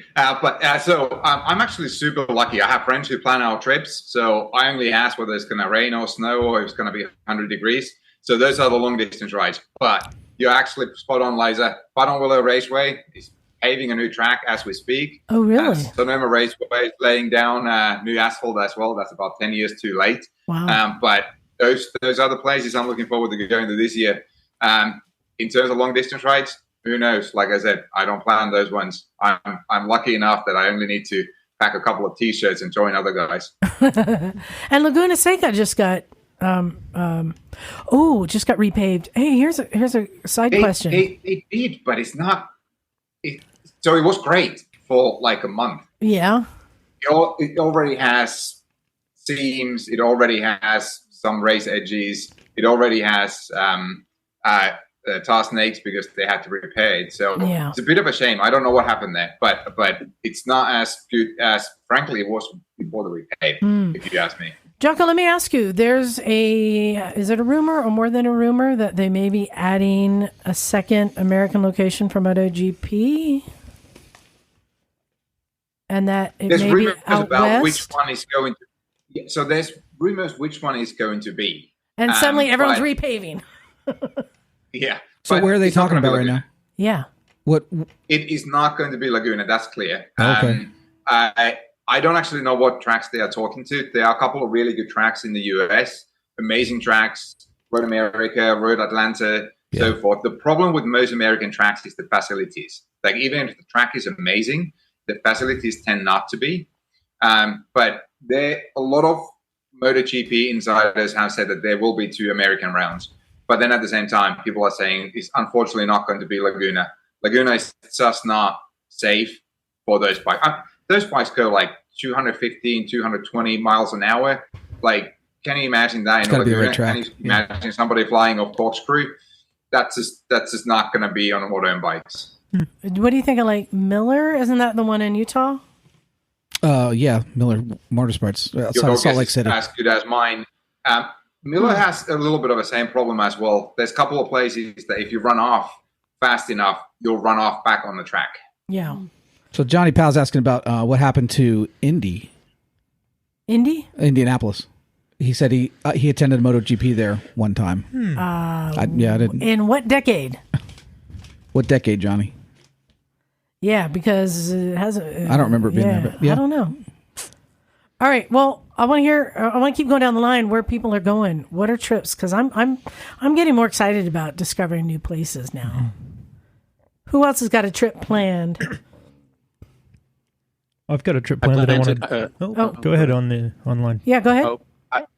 so I'm actually super lucky. I have friends who plan our trips, so I only ask whether it's going to rain or snow or if it's going to be 100 degrees. So those are the long distance rides. But you're actually spot on, Liza. Button Willow Raceway is paving a new track as we speak. Oh, really? Sonoma Raceway is laying down new asphalt as well. That's about 10 years too late. Wow. But those other places I'm looking forward to going to this year. In terms of long distance rides, who knows? Like I said, I don't plan those ones. I'm lucky enough that I only need to pack a couple of T-shirts and join other guys. And Laguna Seca just got just got repaved. Hey, here's a side question. It did, but it's not. So it was great for like a month. Yeah. It already has seams. It already has some race edges. It already has tar snakes because they had to repair it. So It's a bit of a shame. I don't know what happened there, but it's not as good as, frankly, it was before the repair, if you ask me. Jocko, let me ask you, is it a rumor or more than a rumor that they may be adding a second American location for MotoGP? And that it there's may rumors be out about west? which one is going to. So there's rumors which one is going to be. And suddenly everyone's but- repaving. Yeah. So but where are they it's not talking gonna be about right Laguna. now? Yeah. What? It is not going to be Laguna. That's clear. Okay. I don't actually know what tracks they are talking to. There are a couple of really good tracks in the US, amazing tracks, Road America, Road Atlanta, so forth. The problem with most American tracks is the facilities. Like even if the track is amazing, the facilities tend not to be. But a lot of MotoGP insiders have said that there will be 2 American rounds. But then at the same time, people are saying it's unfortunately not going to be Laguna. Laguna is just not safe for those bikes. Those bikes go like 215, 220 miles an hour. Like, can you imagine that It's in a gotta be a Laguna? red track. Can you imagine somebody flying off corkscrew? That's just not going to be on auto bikes. What do you think of like Miller? Isn't that the one in Utah? Yeah, Miller Motorsports outside Your of Salt guess Lake is City. as good as mine. Miller has a little bit of the same problem as well. There's a couple of places that if you run off fast enough, you'll run off back on the track. Yeah. So Johnny Powell's asking about what happened to Indianapolis. He said he attended MotoGP there one time. I didn't. In what decade? What decade, Johnny? Yeah, because it hasn't. I don't remember it being there, but yeah. I don't know. All right. Well, I want to keep going down the line where people are going. What are trips? Because I'm getting more excited about discovering new places now. Who else has got a trip planned? I've got a trip planned that I want to. Go ahead on the online. Yeah, go ahead.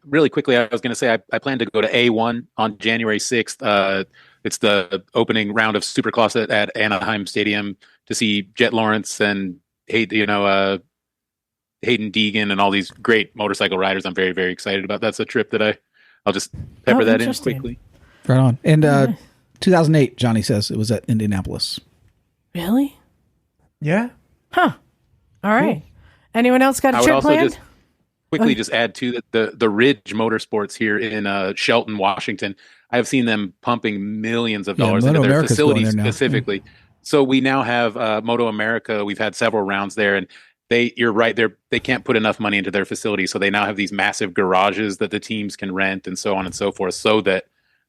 Really quickly, I was going to say I plan to go to A1 on January 6th. It's the opening round of Supercross at Anaheim Stadium to see Jet Lawrence and Hayden Deegan and all these great motorcycle riders. I'm very, very excited about. That's a trip that I'll just pepper that in quickly. Right on. And 2008, Johnny says it was at Indianapolis. Really? Yeah. Huh. All right. Anyone else got a I would trip also planned? just quickly just add to the Ridge Motorsports here in Shelton, Washington. I have seen them pumping millions of dollars into their facilities specifically. So we now have Moto America. We've had several rounds there, and you're right, they can't put enough money into their facilities. So they now have these massive garages that the teams can rent and so on and so forth, so that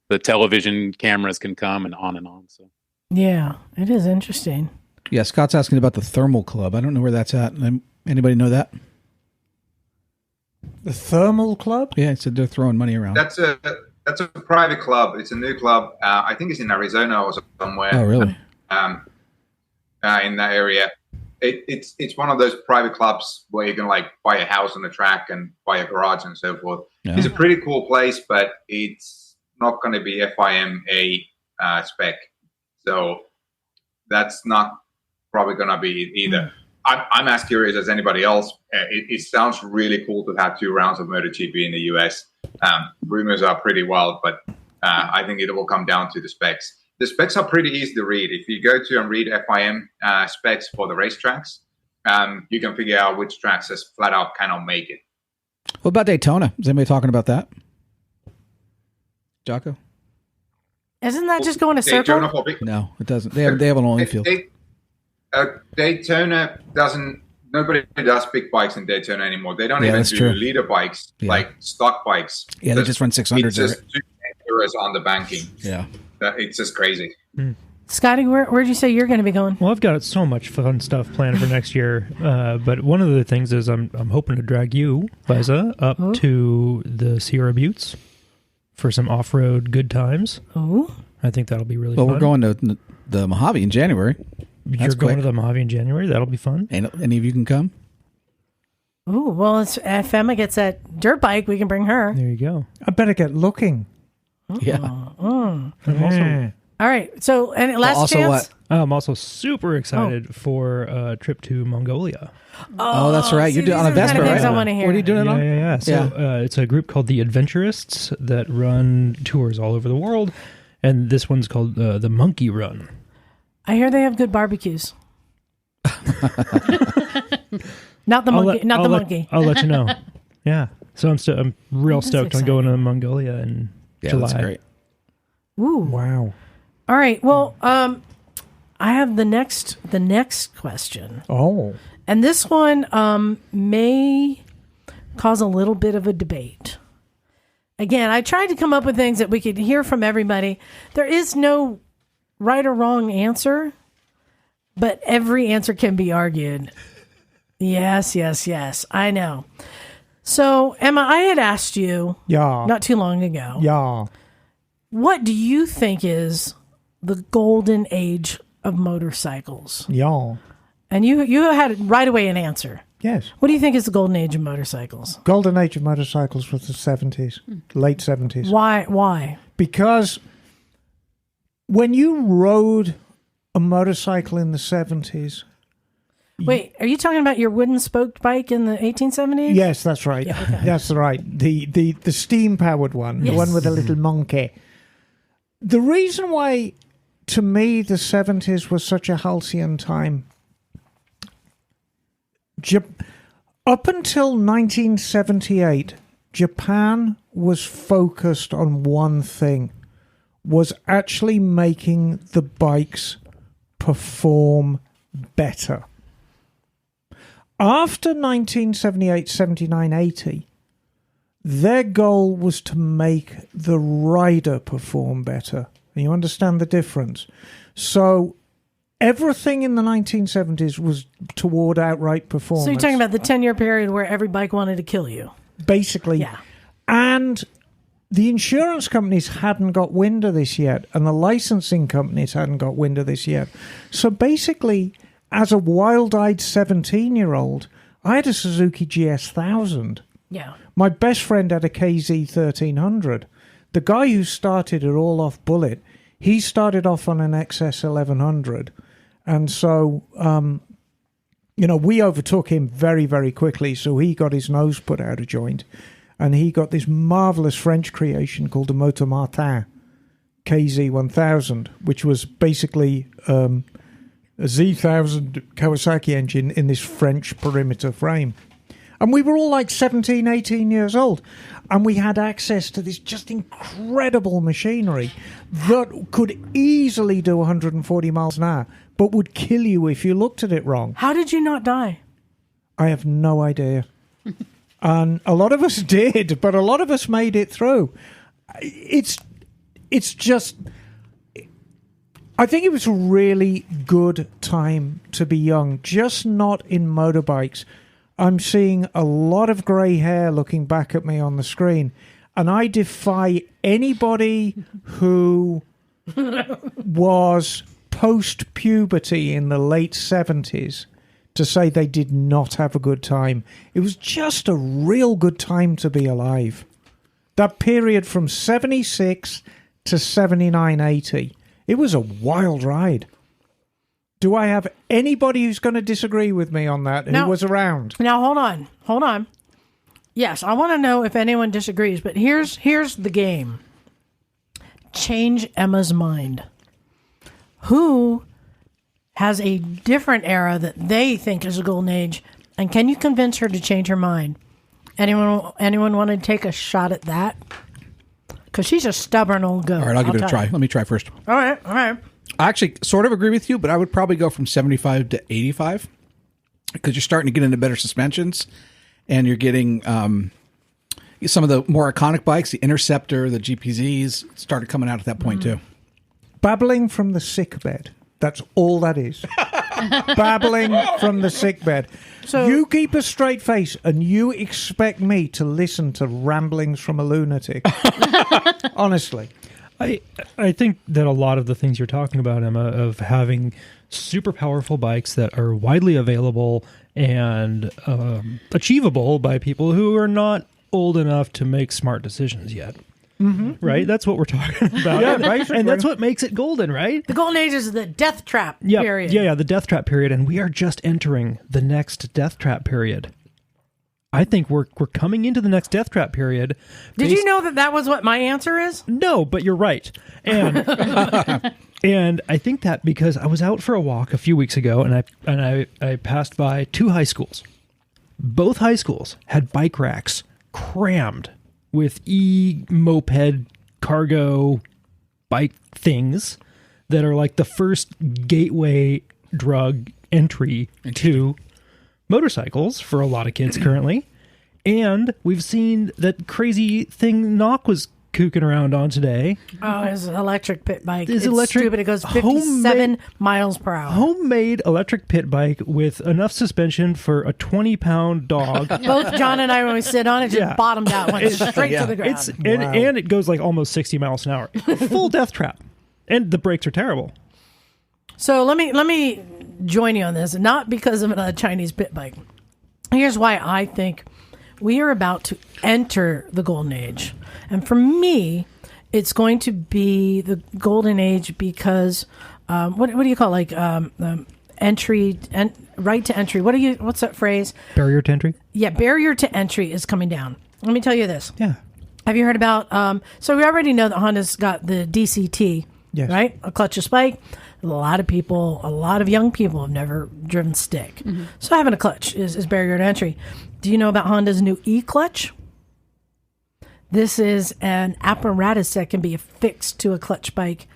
the television cameras can come and on and on. So yeah, it is interesting. Yeah, Scott's asking about the Thermal Club. I don't know where that's at. Anybody know that? The Thermal Club? Yeah, he said they're throwing money around. That's a private club. It's a new club. I think it's in Arizona or somewhere. Oh, really? In that area. It's one of those private clubs where you can like buy a house on the track and buy a garage and so forth. Yeah. It's a pretty cool place, but it's not going to be FIMA spec. So that's not probably going to be either. I'm as curious as anybody else. It sounds really cool to have 2 rounds of MotoGP in the US. Rumors are pretty wild, but I think it will come down to the specs. the specs are pretty easy to read. If you go to and read FIM specs for the racetracks, you can figure out which tracks just flat out cannot make it. What about Daytona? Is anybody talking about that? Jocko? Isn't that just going a circle? No, it doesn't. They have an all infield. Daytona doesn't. Nobody does big bikes in Daytona anymore. They don't even do leader bikes, like stock bikes. Yeah, they just run 600s. It's just too dangerous on the banking. Yeah. It's just crazy. Scotty, where'd you say you're going to be going? Well, I've got so much fun stuff planned for next year. But one of the things is I'm hoping to drag you, Liza, up to the Sierra Buttes for some off-road good times. Oh. I think that'll be really fun. Well, we're going to the Mojave in January. You're going to the Mojave in January? That'll be fun. Any of you can come? Ooh, well, if Emma gets that dirt bike, we can bring her. There you go. I better get looking. Yeah. I'm also, all right. So, and last chance. I'm also super excited for a trip to Mongolia. Oh, that's right. You're doing on a Vespa, right? I want to hear. What are you doing it on? Yeah. So it's a group called the Adventurists that run tours all over the world, and this one's called the Monkey Run. I hear they have good barbecues. Not the monkey. Monkey. I'll let you know. Yeah. So I'm real stoked on going to Mongolia in July. That's great. Ooh. Wow. All right. Well, I have the next question. Oh. And this one may cause a little bit of a debate. Again, I tried to come up with things that we could hear from everybody. There is no right or wrong answer, but every answer can be argued. Yes. I know. So, Emma, I had asked you not too long ago. What do you think is the golden age of motorcycles? Yeah. And you had right away an answer. Yes. What do you think is the golden age of motorcycles? Golden age of motorcycles was the 70s, late 70s. Why? Because when you rode a motorcycle in the 70s... Wait, are you talking about your wooden spoked bike in the 1870s? Yes, that's right. Yeah, okay. That's right. The steam-powered one, the one with a little monkey. The reason why, to me, the 70s was such a halcyon time... Up until 1978, Japan was focused on one thing, was actually making the bikes perform better. After 1978, 79, 80, their goal was to make the rider perform better. And you understand the difference? So everything in the 1970s was toward outright performance. So you're talking about the 10-year period where every bike wanted to kill you. Basically. Yeah. And the insurance companies hadn't got wind of this yet, and the licensing companies hadn't got wind of this yet. So basically, as a wild-eyed 17-year-old, I had a Suzuki GS1000. Yeah. My best friend had a KZ 1300. The guy who started it all off Bullet, he started off on an XS 1100. And so, we overtook him very, very quickly. So he got his nose put out of joint. And he got this marvelous French creation called the Motor Martin KZ 1000, which was basically a Z1000 Kawasaki engine in this French perimeter frame. And we were all like 17, 18 years old. And we had access to this just incredible machinery that could easily do 140 miles an hour, but would kill you if you looked at it wrong. How did you not die? I have no idea. And a lot of us did, but a lot of us made it through. It's just... I think it was a really good time to be young, just not in motorbikes. I'm seeing a lot of grey hair looking back at me on the screen, and I defy anybody who was post-puberty in the late 70s to say they did not have a good time. It was just a real good time to be alive. That period from 76 to 79, 80, it was a wild ride. Do I have anybody who's going to disagree with me on that who was around? Now, hold on. Yes, I want to know if anyone disagrees, but here's the game. Change Emma's mind. who has a different era that they think is a golden age, and can you convince her to change her mind? Anyone want to take a shot at that? Because she's a stubborn old goat. All right, I'll give it a try. Let me try first. All right. I actually sort of agree with you, but I would probably go from 75 to 85 because you're starting to get into better suspensions, and you're getting some of the more iconic bikes, the Interceptor, the GPZs, started coming out at that point too. Babbling from the sickbed. That's all that is. Babbling from the sickbed. So you keep a straight face and you expect me to listen to ramblings from a lunatic. Honestly. I think that a lot of the things you're talking about, Emma, of having super powerful bikes that are widely available and achievable by people who are not old enough to make smart decisions yet. Mm-hmm. Right? That's what we're talking about. Yeah, basically. And that's what makes it golden, right? The golden age is the death trap period. Yeah, the death trap period. And we are just entering the next death trap period. I think we're coming into the next death trap period. Did you know that was what my answer is? No, but you're right. And and I think that because I was out for a walk a few weeks ago and I passed by two high schools. Both high schools had bike racks crammed with e-moped cargo bike things that are like the first gateway drug entry to motorcycles for a lot of kids currently. And we've seen that crazy thing Knock was kooking around on today. Oh, his electric pit bike. His It's electric stupid. It goes 57 miles per hour. Homemade electric pit bike with enough suspension for a 20-pound dog. Both John and I, when we sit on it, just bottomed out, went straight to the ground. And it goes like almost 60 miles an hour. Full death trap. And the brakes are terrible. So let me join you on this, not because of a Chinese pit bike. Here's why I think we are about to enter the golden age. And for me, it's going to be the golden age because what do you call it? Like entry and right to entry. What's that phrase? Barrier to entry? Yeah, barrier to entry is coming down. Let me tell you this. Yeah. Have you heard about so we already know that Honda's got the DCT, right? A clutchless bike. A lot of young people have never driven stick. Mm-hmm. So having a clutch is barrier to entry. Do you know about Honda's new e-clutch? This is an apparatus that can be affixed to a clutch bike,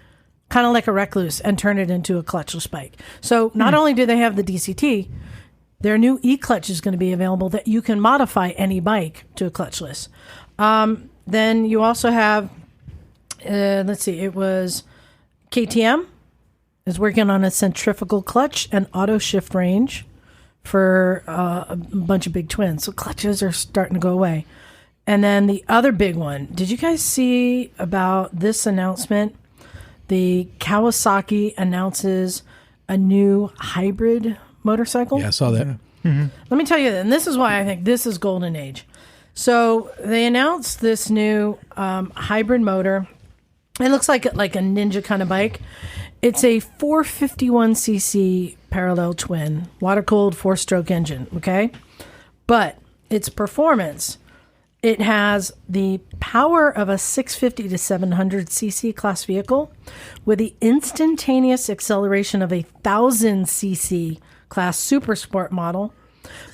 kind of like a Recluse, and turn it into a clutchless bike. So not only do they have the DCT, their new e-clutch is going to be available that you can modify any bike to a clutchless. Then you also have, it was KTM is working on a centrifugal clutch and auto shift range for a bunch of big twins. So clutches are starting to go away. And then the other big one, did you guys see about this announcement? The Kawasaki announces a new hybrid motorcycle. Yeah, I saw that. Mm-hmm. Let me tell you, and this is why I think this is golden age. So they announced this new hybrid motor. It looks like a Ninja kind of bike. It's a 451cc parallel twin, water-cooled 4-stroke engine, okay? But its performance, it has the power of a 650 to 700cc class vehicle with the instantaneous acceleration of a 1000cc class super sport model.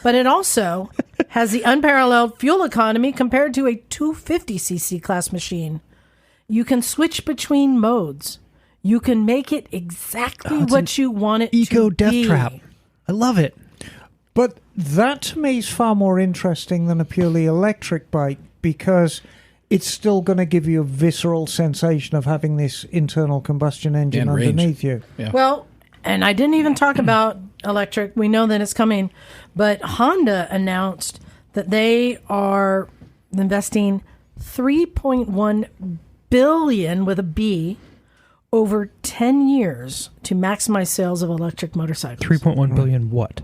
But it also has the unparalleled fuel economy compared to a 250cc class machine. You can switch between modes. You can make it exactly what you want it to be. Eco death trap. I love it. But that to me is far more interesting than a purely electric bike because it's still going to give you a visceral sensation of having this internal combustion engine And range. underneath you. Yeah. Well, and I didn't even talk about electric. We know that it's coming. But Honda announced that they are investing $3.1 billion with a B over 10 years to maximize sales of electric motorcycles. 3.1 billion what?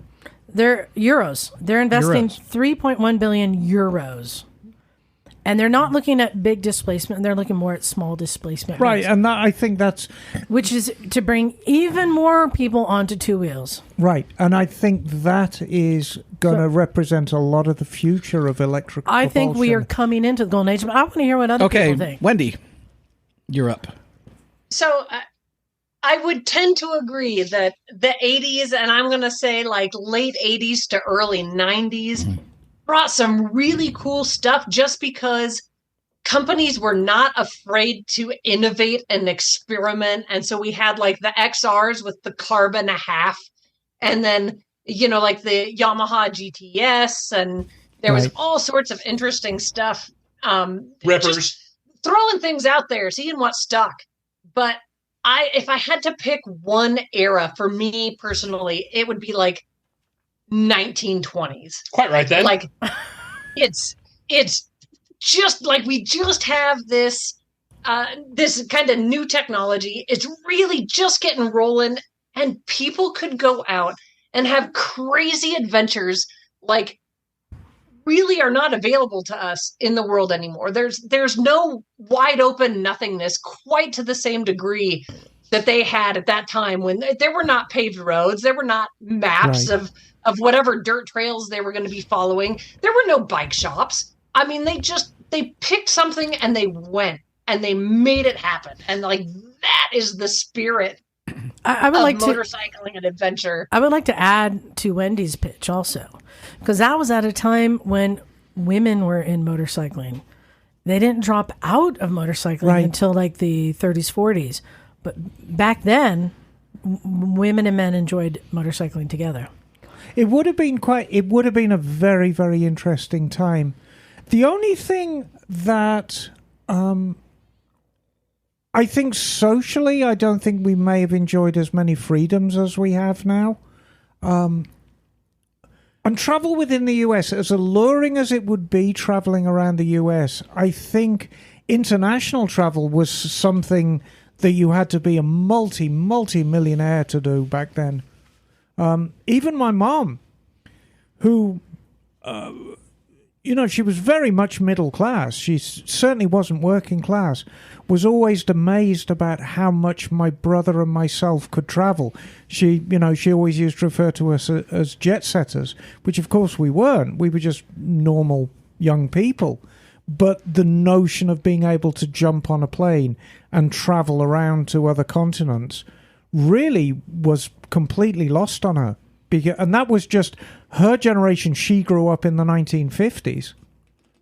They're euros. They're investing Euros. 3.1 billion euros. And they're not looking at big displacement. They're looking more at small displacement. Right, rates, and that, I think that's... which is to bring even more people onto two wheels. Right, and I think that is going to represent a lot of the future of electric I think we are propulsion. coming into the golden age, but I want to hear what other Okay, people think. Wendy, you're up. So I would tend to agree that the 80s, and I'm going to say like late 80s to early 90s, brought some really cool stuff just because companies were not afraid to innovate and experiment. And so we had like the XRs with the carbon a half, and then, like the Yamaha GTS, and there was all sorts of interesting stuff. Rippers. Just throwing things out there, seeing what stuck. But if I had to pick one era for me personally, it would be like 1920s. Quite right then. Like it's just like we just have this kind of new technology. It's really just getting rolling, and people could go out and have crazy adventures like really are not available to us in the world anymore. There's no wide open nothingness quite to the same degree that they had at that time, when there were not paved roads, there were not maps of whatever dirt trails they were going to be following. There were no bike shops. I mean, they picked something and they went and they made it happen. And like, that is the spirit I would like motorcycling and adventure. I would like to add to Wendy's pitch also, because that was at a time when women were in motorcycling. They didn't drop out of motorcycling until like the 30s, 40s. But back then, women and men enjoyed motorcycling together. It would have been a very, very interesting time. The only thing that I think socially, I don't think we may have enjoyed as many freedoms as we have now. And travel within the US, as alluring as it would be traveling around the US, I think international travel was something that you had to be a multi-millionaire to do back then. Even my mom, who, she was very much middle class. She certainly wasn't working class. Was always amazed about how much my brother and myself could travel. She always used to refer to us as jet setters, which of course we weren't. We were just normal young people. But the notion of being able to jump on a plane and travel around to other continents really was completely lost on her. And that was just her generation. She grew up in the 1950s.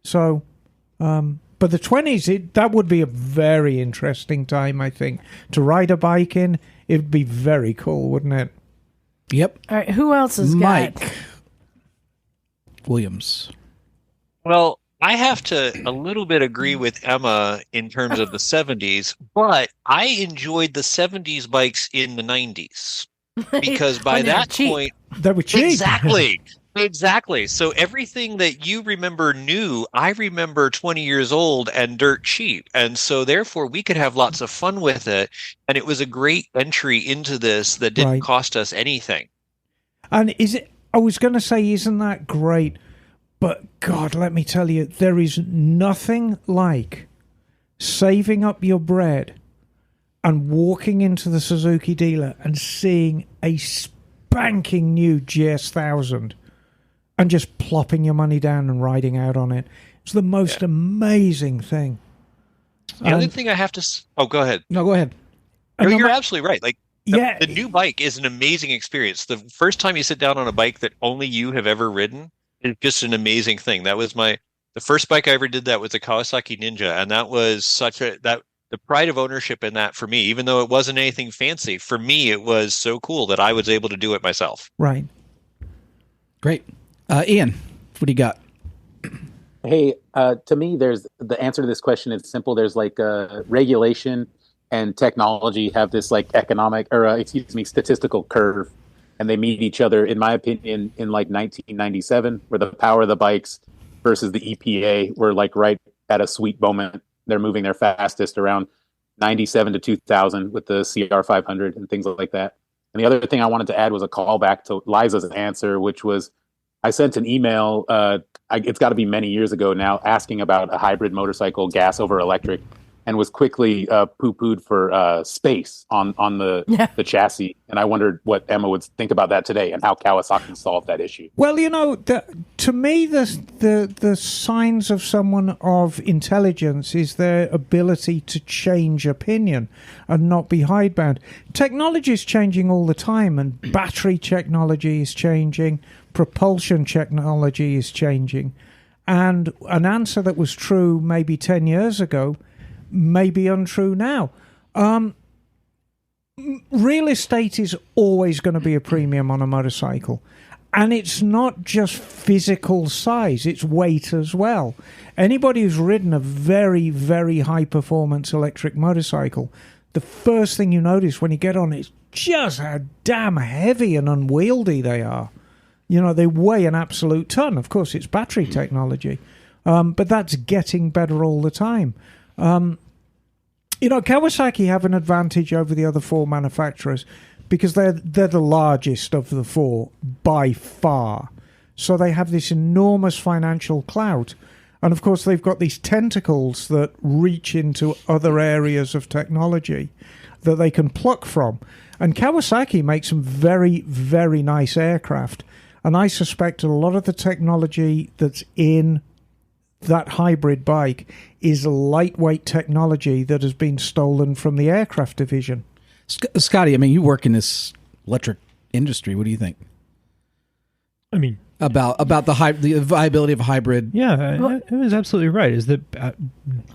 So, but the 20s, that would be a very interesting time, I think. To ride a bike in, it would be very cool, wouldn't it? Yep. All right, who else has Mike got? Williams. Well, I have to a little bit agree with Emma in terms of the 70s, but I enjoyed the 70s bikes in the 90s. Because by that point, they were cheap. Exactly. So everything that you remember new, I remember 20 years old and dirt cheap. And so therefore we could have lots of fun with it. And it was a great entry into this that didn't cost us anything. And I was going to say, isn't that great? But God, let me tell you, there is nothing like saving up your bread and walking into the Suzuki dealer and seeing a spanking new GS1000 and just plopping your money down and riding out on it. It's the most amazing thing. The other thing I have to... Oh, go ahead. No, go ahead. No, you're absolutely right. Like, the new bike is an amazing experience. The first time you sit down on a bike that only you have ever ridden is just an amazing thing. That was the first bike I ever did that was a Kawasaki Ninja, and that was the pride of ownership in that for me, even though it wasn't anything fancy, for me it was so cool that I was able to do it myself. Right. Great. Ian, what do you got? Hey, to me, there's the answer to this question is simple. There's like regulation and technology have this like statistical curve, and they meet each other, in my opinion, in like 1997, where the power of the bikes versus the EPA were like right at a sweet moment. They're moving their fastest around 97 to 2000 with the CR500 and things like that. And the other thing I wanted to add was a callback to Liza's answer, which was I sent an email, it's got to be many years ago now, asking about a hybrid motorcycle, gas over electric. and was quickly poo-pooed for space on the chassis. And I wondered what Emma would think about that today and how Kawasaki solved that issue. Well, to me, the signs of someone of intelligence is their ability to change opinion and not be hidebound. Technology is changing all the time, and battery technology is changing, propulsion technology is changing, and an answer that was true maybe 10 years ago may be untrue now. Real estate is always going to be a premium on a motorcycle. And it's not just physical size, it's weight as well. Anybody who's ridden a very, very high-performance electric motorcycle, the first thing you notice when you get on is just how damn heavy and unwieldy they are. They weigh an absolute ton. Of course, it's battery technology. But that's getting better all the time. Kawasaki have an advantage over the other four manufacturers because they're the largest of the four by far. So they have this enormous financial clout. And, of course, they've got these tentacles that reach into other areas of technology that they can pluck from. And Kawasaki makes some very, very nice aircraft. And I suspect a lot of the technology that's in that hybrid bike is lightweight technology that has been stolen from the aircraft division. Scotty, I mean, you work in this electric industry. What do you think? I mean, about the viability of hybrid? Yeah, it was absolutely right. Is that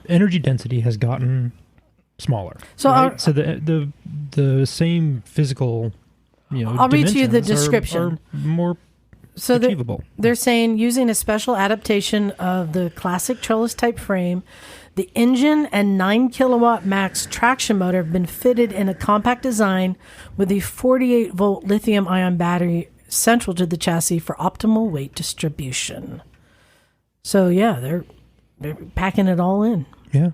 energy density has gotten smaller? So, right? So the same physical, I'll read to you the description. Are more achievable. They're saying using a special adaptation of the classic trellis type frame, the engine and 9 kilowatt max traction motor have been fitted in a compact design with a 48 volt lithium ion battery central to the chassis for optimal weight distribution. So yeah, they're packing it all in. Yeah,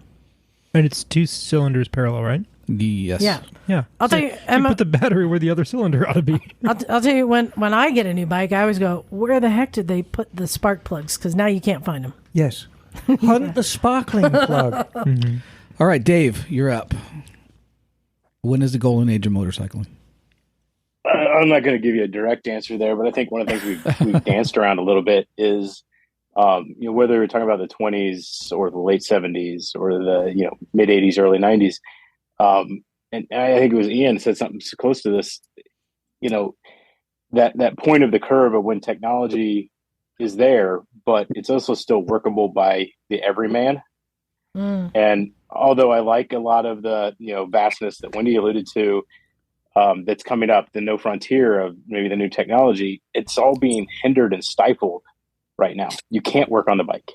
and it's 2 cylinders parallel, right? Yes. Yeah. I'll tell you, Emma, put the battery where the other cylinder ought to be. I'll tell you, when I get a new bike, I always go, where the heck did they put the spark plugs? Because now you can't find them. Yes. Hunt the sparkling plug. Mm-hmm. All right, Dave, you're up. When is the golden age of motorcycling? I'm not going to give you a direct answer there, but I think one of the things we've danced around a little bit is, whether we're talking about the 20s or the late 70s or the mid 80s, early 90s. And I think it was Ian said something close to this, that point of the curve of when technology is there, but it's also still workable by the everyman. And although I like a lot of the, vastness that Wendy alluded to, that's coming up, the no frontier of maybe the new technology, it's all being hindered and stifled right now. You can't work on the bike,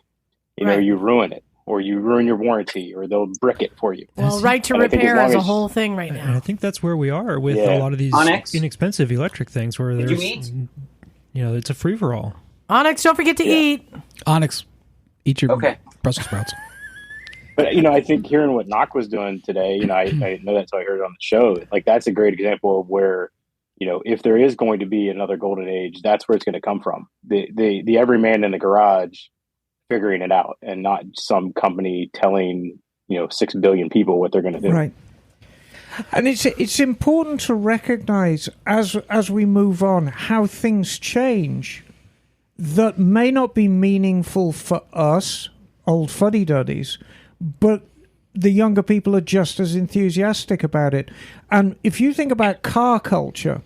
you ruin it. Or you ruin your warranty, or they'll brick it for you. Well, right to repair is a whole thing right now. And I think that's where we are with a lot of these inexpensive electric things, where there's, it's a free for all. Onyx, don't forget to eat. Onyx, eat your Brussels sprouts. But I think hearing what Knock was doing today, I know that's how I heard it on the show. Like that's a great example of where, if there is going to be another golden age, that's where it's going to come from. The everyman in the garage figuring it out, and not some company telling 6 billion people what they're going to do. Right. And it's important to recognize as we move on how things change that may not be meaningful for us old fuddy-duddies, but the younger people are just as enthusiastic about it. And if you think about car culture,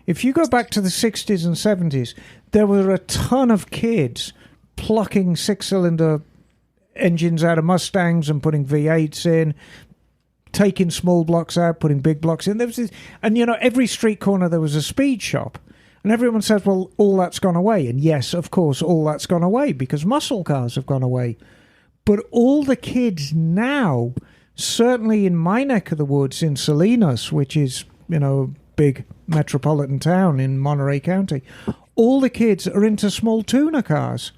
if you go back to the 60s and 70s, there were a ton of kids plucking 6-cylinder engines out of Mustangs and putting V8s in, taking small blocks out, putting big blocks in. There was this, and every street corner there was a speed shop, and everyone says, well, all that's gone away. And yes, of course, all that's gone away because muscle cars have gone away. But all the kids now, certainly in my neck of the woods in Salinas, which is, a big metropolitan town in Monterey County, all the kids are into small tuner cars,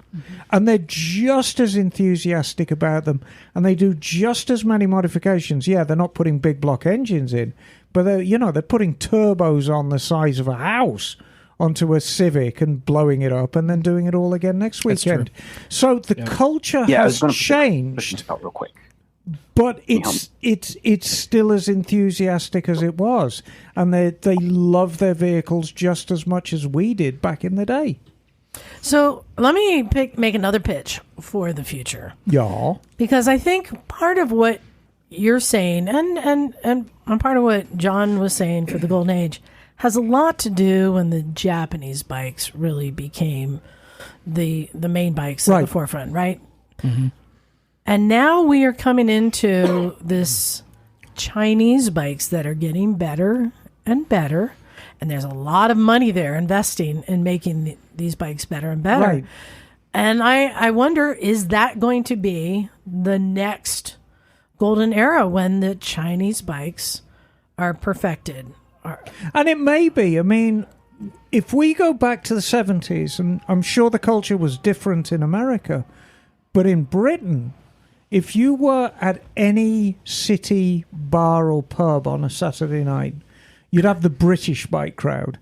and they're just as enthusiastic about them, and they do just as many modifications. Yeah, they're not putting big block engines in, but they're putting turbos on the size of a house onto a Civic and blowing it up, and then doing it all again next weekend. So the culture has changed. Out real quick. But it's still as enthusiastic as it was, and they love their vehicles just as much as we did back in the day. So let me make another pitch for the future. Yeah. Because I think part of what you're saying, and part of what John was saying for the Golden Age, has a lot to do when the Japanese bikes really became the main bikes at the forefront, right? Mm-hmm. And now we are coming into this Chinese bikes that are getting better and better. And there's a lot of money there investing in making these bikes better and better. Right. And I wonder, is that going to be the next golden era when the Chinese bikes are perfected? And it may be. I mean, if we go back to the 70s, and I'm sure the culture was different in America, but in Britain, if you were at any city bar or pub on a Saturday night, you'd have the British bike crowd.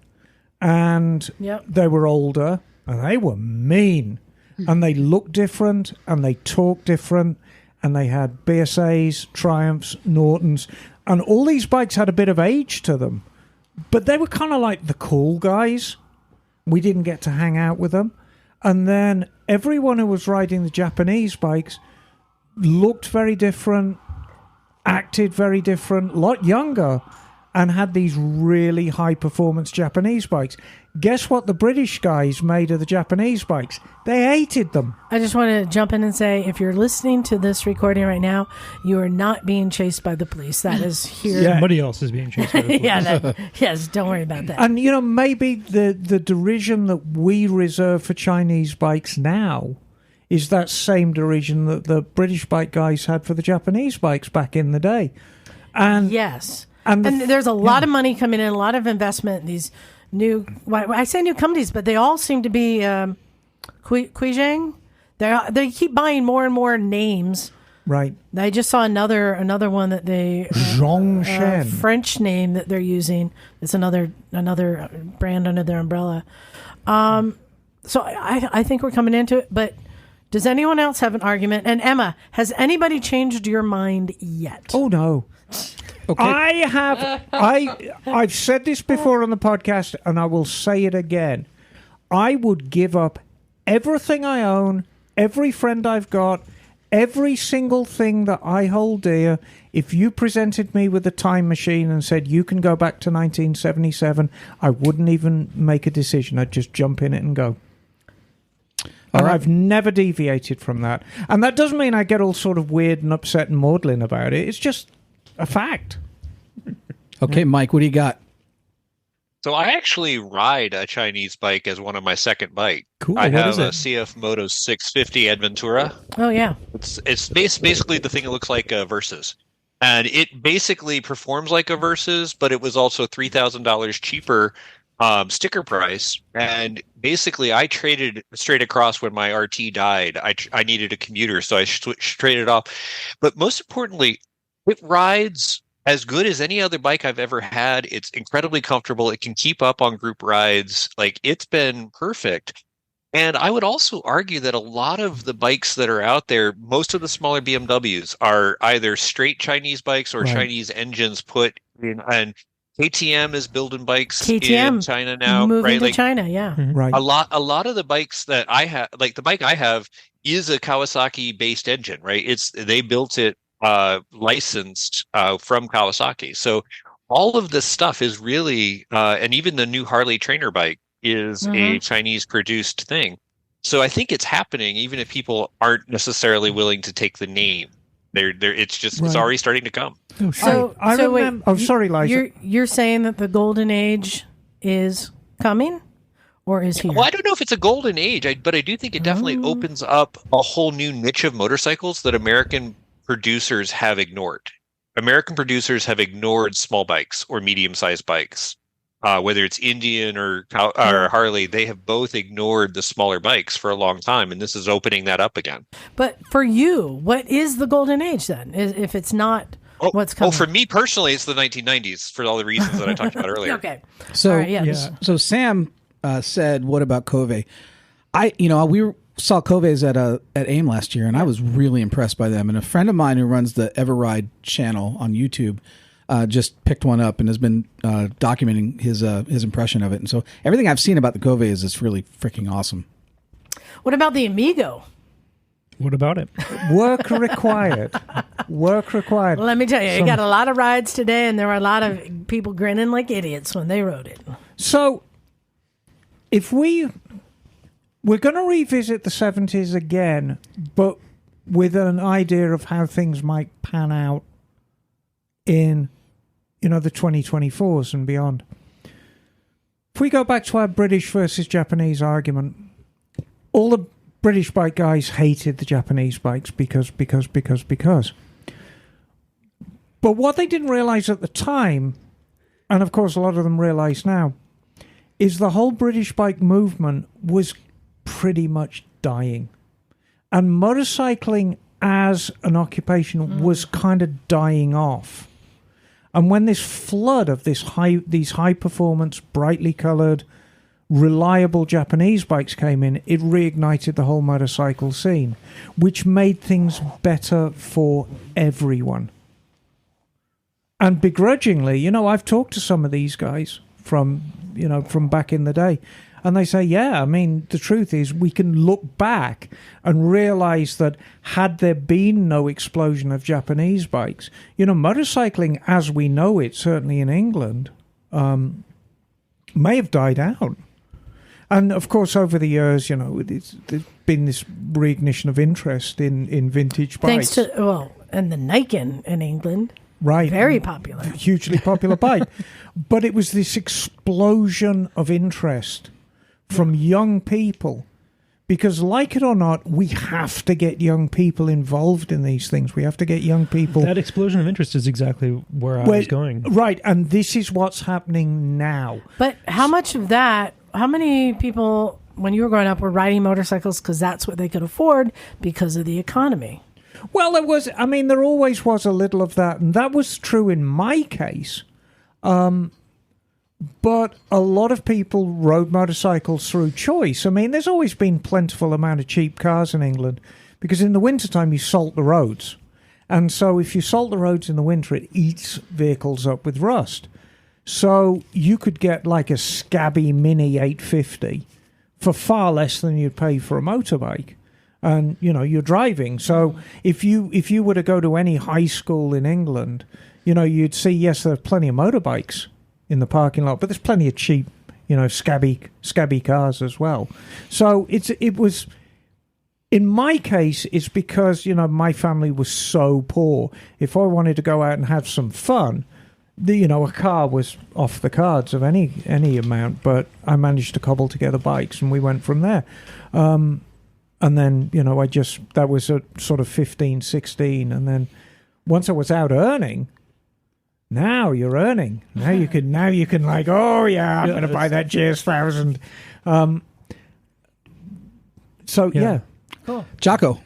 And they were older, and they were mean. And they looked different, and they talked different, and they had BSAs, Triumphs, Nortons, and all these bikes had a bit of age to them. But they were kind of like the cool guys. We didn't get to hang out with them. And then everyone who was riding the Japanese bikes looked very different, acted very different, a lot younger, and had these really high-performance Japanese bikes. Guess what the British guys made of the Japanese bikes? They hated them. I just want to jump in and say, if you're listening to this recording right now, you are not being chased by the police. That is here. Somebody else is being chased by the police. Yes, don't worry about that. And, maybe the derision that we reserve for Chinese bikes now is that same derision that the British bike guys had for the Japanese bikes back in the day. And yes. And there's a lot of money coming in, a lot of investment in these new, I say new companies, but they all seem to be Kuijing. They keep buying more and more names. Right. I just saw another one that they Zhongshan, French name that they're using. It's another brand under their umbrella. So I think we're coming into it, but does anyone else have an argument? And Emma, has anybody changed your mind yet? Oh no. Okay. I've said this before on the podcast, and I will say it again. I would give up everything I own, every friend I've got, every single thing that I hold dear. If you presented me with a time machine and said you can go back to 1977, I wouldn't even make a decision. I'd just jump in it and go. And I've never deviated from that. And that doesn't mean I get all sort of weird and upset and maudlin about it. It's just a fact. Okay, Mike, what do you got? So I actually ride a Chinese bike as one of my second bike. Cool. I What have is a it? CF Moto 650 Adventura. Oh, yeah. It's basically the thing that looks like a Versus. And it basically performs like a Versus, but it was also $3,000 cheaper sticker price. And basically, I traded straight across when my RT died. I needed a commuter, so I traded off. But most importantly, it rides as good as any other bike I've ever had. It's incredibly comfortable. It can keep up on group rides. Like, it's been perfect. And I would also argue that a lot of the bikes that are out there, most of the smaller BMWs are either straight Chinese bikes or Chinese engines put in. And KTM is building bikes in China now, moving right? to China, yeah. Right. A lot of the bikes that I have, like the bike I have, is a Kawasaki based engine, right? They built it licensed from Kawasaki. So all of this stuff is really, and even the new Harley trainer bike is a Chinese produced thing. So I think it's happening, even if people aren't necessarily willing to take the name. It's already starting to come. I remember. Oh, sorry, Liza. You're saying that the golden age is coming, or is here? Well, I don't know if it's a golden age, but I do think it definitely opens up a whole new niche of motorcycles that American producers have ignored. American producers have ignored small bikes or medium-sized bikes. Whether it's Indian or Harley, they have both ignored the smaller bikes for a long time, and this is opening that up again. But for you, what is the golden age then? If it's not what's coming? For me personally, it's the 1990s for all the reasons that I talked about earlier. Okay. So All right, so Sam said, "What about Cove?" saw Kove's at AIM last year, and I was really impressed by them. And a friend of mine who runs the Everride channel on YouTube just picked one up and has been documenting his impression of it. And so everything I've seen about the Kove is really freaking awesome. What about the Amigo? What about it? Work required. Work required. Let me tell you, you got a lot of rides today, and there were a lot of people grinning like idiots when they rode it. So, if we're going to revisit the 70s again, but with an idea of how things might pan out in, the 2024s and beyond. If we go back to our British versus Japanese argument, all the British bike guys hated the Japanese bikes because. But what they didn't realize at the time, and of course a lot of them realize now, is the whole British bike movement was pretty much dying. And motorcycling as an occupation was kind of dying off. And when this flood of these high performance, brightly colored, reliable Japanese bikes came in, it reignited the whole motorcycle scene, which made things better for everyone. And begrudgingly, I've talked to some of these guys from back in the day, and they say, yeah, I mean, the truth is we can look back and realize that had there been no explosion of Japanese bikes, motorcycling as we know it, certainly in England, may have died out. And, of course, over the years, there's been this reignition of interest in vintage bikes. Thanks to, and the Niken in England. Right. Very popular. Hugely popular bike. But it was this explosion of interest from young people. Because, like it or not, we have to get young people involved in these things. We have to get young people... That explosion of interest is exactly where I was going. Right, and this is what's happening now. But how much of that... How many people, when you were growing up, were riding motorcycles because that's what they could afford because of the economy? Well, there always was a little of that, and that was true in my case. But a lot of people rode motorcycles through choice. I mean, there's always been plentiful amount of cheap cars in England because in the wintertime you salt the roads. And so if you salt the roads in the winter, it eats vehicles up with rust. So you could get like a scabby Mini 850 for far less than you'd pay for a motorbike. And, you're driving. So if you were to go to any high school in England, you'd see, yes, there are plenty of motorbikes in the parking lot, but there's plenty of cheap, scabby cars as well. So it was, in my case, it's because, my family was so poor. If I wanted to go out and have some fun, a car was off the cards of any amount, but I managed to cobble together bikes and we went from there. And then, that was at sort of 15, 16. And then once I was out earning, now you're earning. Now you can like, oh yeah, I'm going to buy that GS1000. Yeah. Cool. Jocko.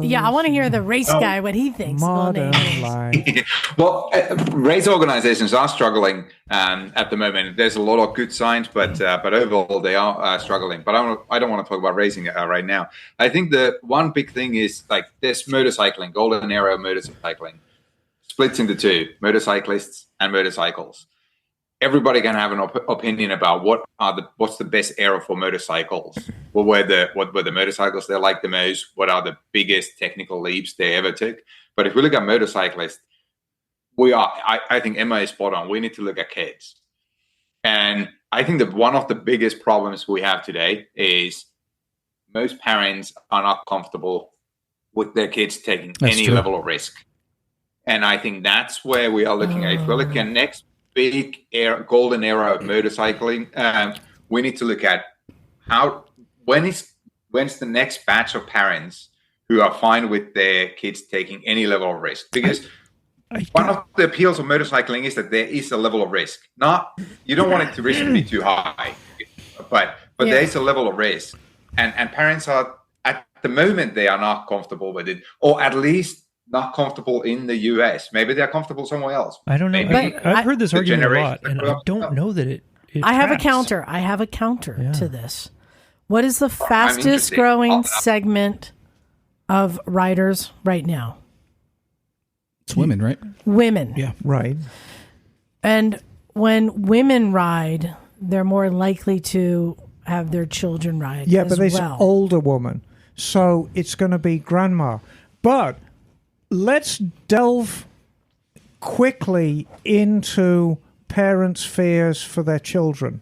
Yeah, I want to hear the race guy, what he thinks. Modern life. Well, race organizations are struggling at the moment. There's a lot of good signs, but overall they are struggling. But I don't want to talk about racing right now. I think the one big thing is like this motorcycling, golden era motorcycling, splits into two: motorcyclists and motorcycles. Everybody can have an opinion about what's the best era for motorcycles. What were the motorcycles they like the most? What are the biggest technical leaps they ever took? But if we look at motorcyclists, I think Emma is spot on. We need to look at kids. And I think that one of the biggest problems we have today is most parents are not comfortable with their kids taking any level of risk. And I think that's where we are looking at. If we're looking at next big golden era of motorcycling, we need to look at when's the next batch of parents who are fine with their kids taking any level of risk. Because one of the appeals of motorcycling is that there is a level of risk. You don't want it to risk to be too high, but there is a level of risk, and parents are at the moment they are not comfortable with it, or at least not comfortable in the US. Maybe they're comfortable somewhere else. I don't know. I've heard this argument a lot, and I don't know that it I have a counter. To this. What is the fastest interested. growing segment of riders right now? It's women, right? Women. Yeah. Right. And when women ride, they're more likely to have their children ride Yeah, as but there's well. older woman. So it's going to be grandma. But let's delve quickly into parents' fears for their children.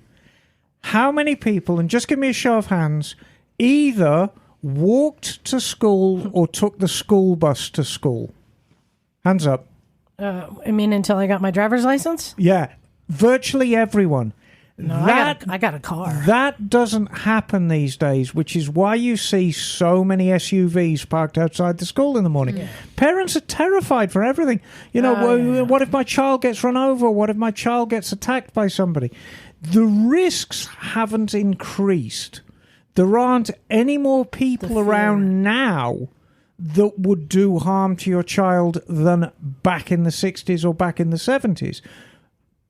How many people, and just give me a show of hands, either walked to school or took the school bus to school? Hands up. I mean, until I got my driver's license? Yeah, virtually everyone. No, I got a car. That doesn't happen these days, which is why you see so many SUVs parked outside the school in the morning. Yeah. Parents are terrified for everything. You know, what if my child gets run over? What if my child gets attacked by somebody? The risks haven't increased. There aren't any more people around now that would do harm to your child than back in the 60s or back in the 70s.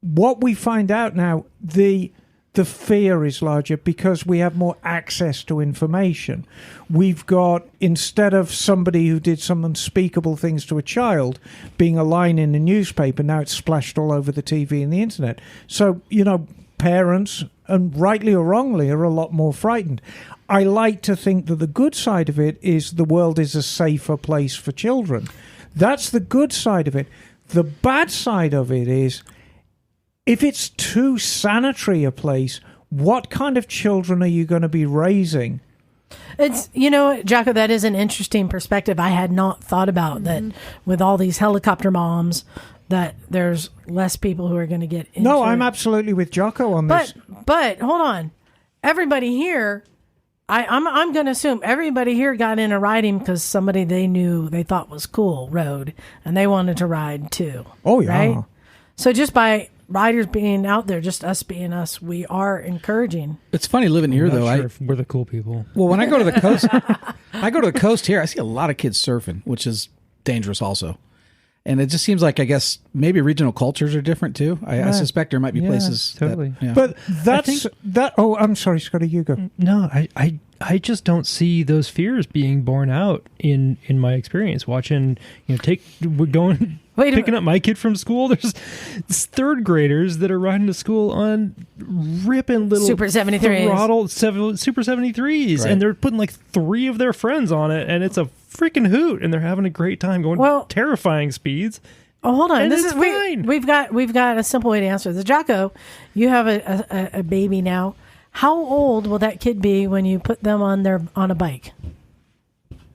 What we find out now, the fear is larger because we have more access to information. We've got, instead of somebody who did some unspeakable things to a child being a line in the newspaper, now it's splashed all over the TV and the internet. So, you know, parents, and rightly or wrongly, are a lot more frightened. I like to think that the good side of it is the world is a safer place for children. That's the good side of it. The bad side of it is, if it's too sanitary a place, what kind of children are you going to be raising? It's, you know, Jocko, that is an interesting perspective. I had not thought about that with all these helicopter moms, that there's less people who are going to get into No, I'm absolutely with Jocko on this. But hold on. Everybody here, I'm going to assume everybody here got into riding because somebody they knew they thought was cool rode, and they wanted to ride too. Oh, yeah. Right? So just by riders being out there, just us being us, we are encouraging. It's funny living here, though. Sure if we're the cool people. Well, when I go to the coast, I go to the coast here. I see a lot of kids surfing, which is dangerous, also. And it just seems like, I guess, maybe regional cultures are different too. I suspect there might be places. Totally. But that's that. Oh, I'm sorry, Scotty. You go. No, I just don't see those fears being borne out in my experience. Watching, picking up my kid from school. There's third graders that are riding to school on ripping little Super 73s. throttle Super 73s, Right. and they're putting like 3 of their friends on it, and it's a freaking hoot, and they're having a great time going terrifying speeds. Oh, hold on. And This it's is fine. we've got a simple way to answer this. Jocko, you have a baby now. How old will that kid be when you put them on a bike?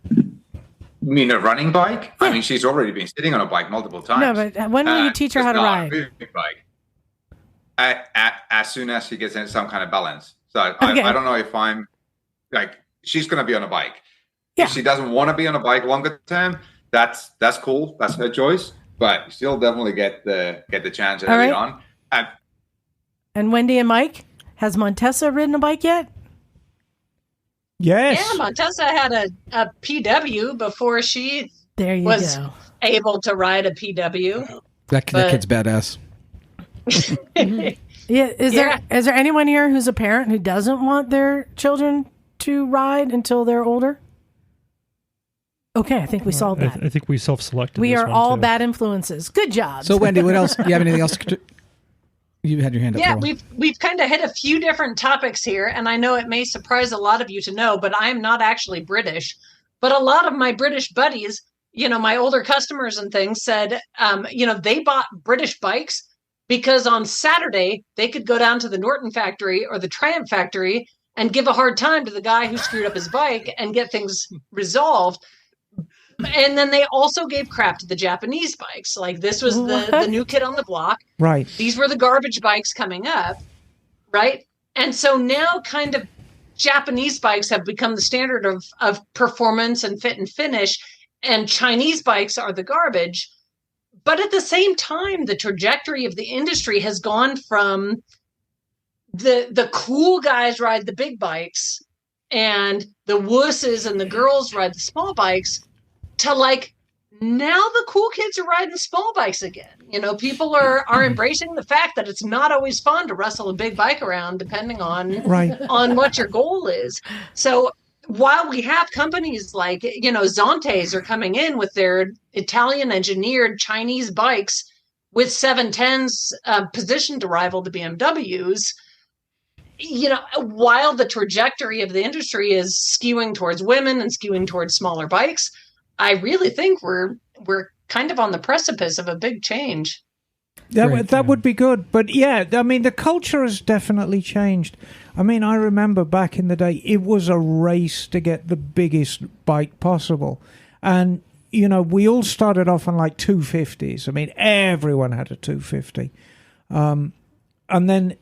You mean a running bike? I mean, she's already been sitting on a bike multiple times. No, but when will you teach her how to It's not a ride? moving bike. As soon as she gets in some kind of balance. So Okay. I don't know if I'm like, she's going to be on a bike. Yeah. If she doesn't want to be on a bike longer term, that's cool. That's her choice. But she'll definitely get the chance All early right. on. And And Wendy and Mike, has Montessa ridden a bike yet? Yes. Yeah, Montessa had a PW before she There you was go. able to ride a PW. That But- kid's badass. Yeah. Is there anyone here who's a parent who doesn't want their children to ride until they're older? Okay, I think we solved that. I think we self-selected. We this are one, all too. bad influences. Good job. So, Wendy, what else? Do you have anything else? You had your hand up. Yeah, Carol. we've kind of hit a few different topics here, and I know it may surprise a lot of you to know, but I'm not actually British. But a lot of my British buddies, my older customers and things said, they bought British bikes because on Saturday they could go down to the Norton factory or the Triumph factory and give a hard time to the guy who screwed up his bike and get things resolved. And then they also gave crap to the Japanese bikes. Like this was the new kid on the block. Right. These were the garbage bikes coming up, right? And so now kind of Japanese bikes have become the standard of performance and fit and finish, and Chinese bikes are the garbage. But at the same time, the trajectory of the industry has gone from the cool guys ride the big bikes and the wusses and the girls ride the small bikes to like now the cool kids are riding small bikes again. People are embracing the fact that it's not always fun to wrestle a big bike around, depending on what your goal is. So while we have companies like, Zontes are coming in with their Italian engineered Chinese bikes with 710s positioned to rival the BMWs, while the trajectory of the industry is skewing towards women and skewing towards smaller bikes, I really think we're kind of on the precipice of a big change. That would be good. But yeah, I mean, the culture has definitely changed. I mean, I remember back in the day, it was a race to get the biggest bike possible. And, we all started off on like 250s. I mean, everyone had a 250. And then,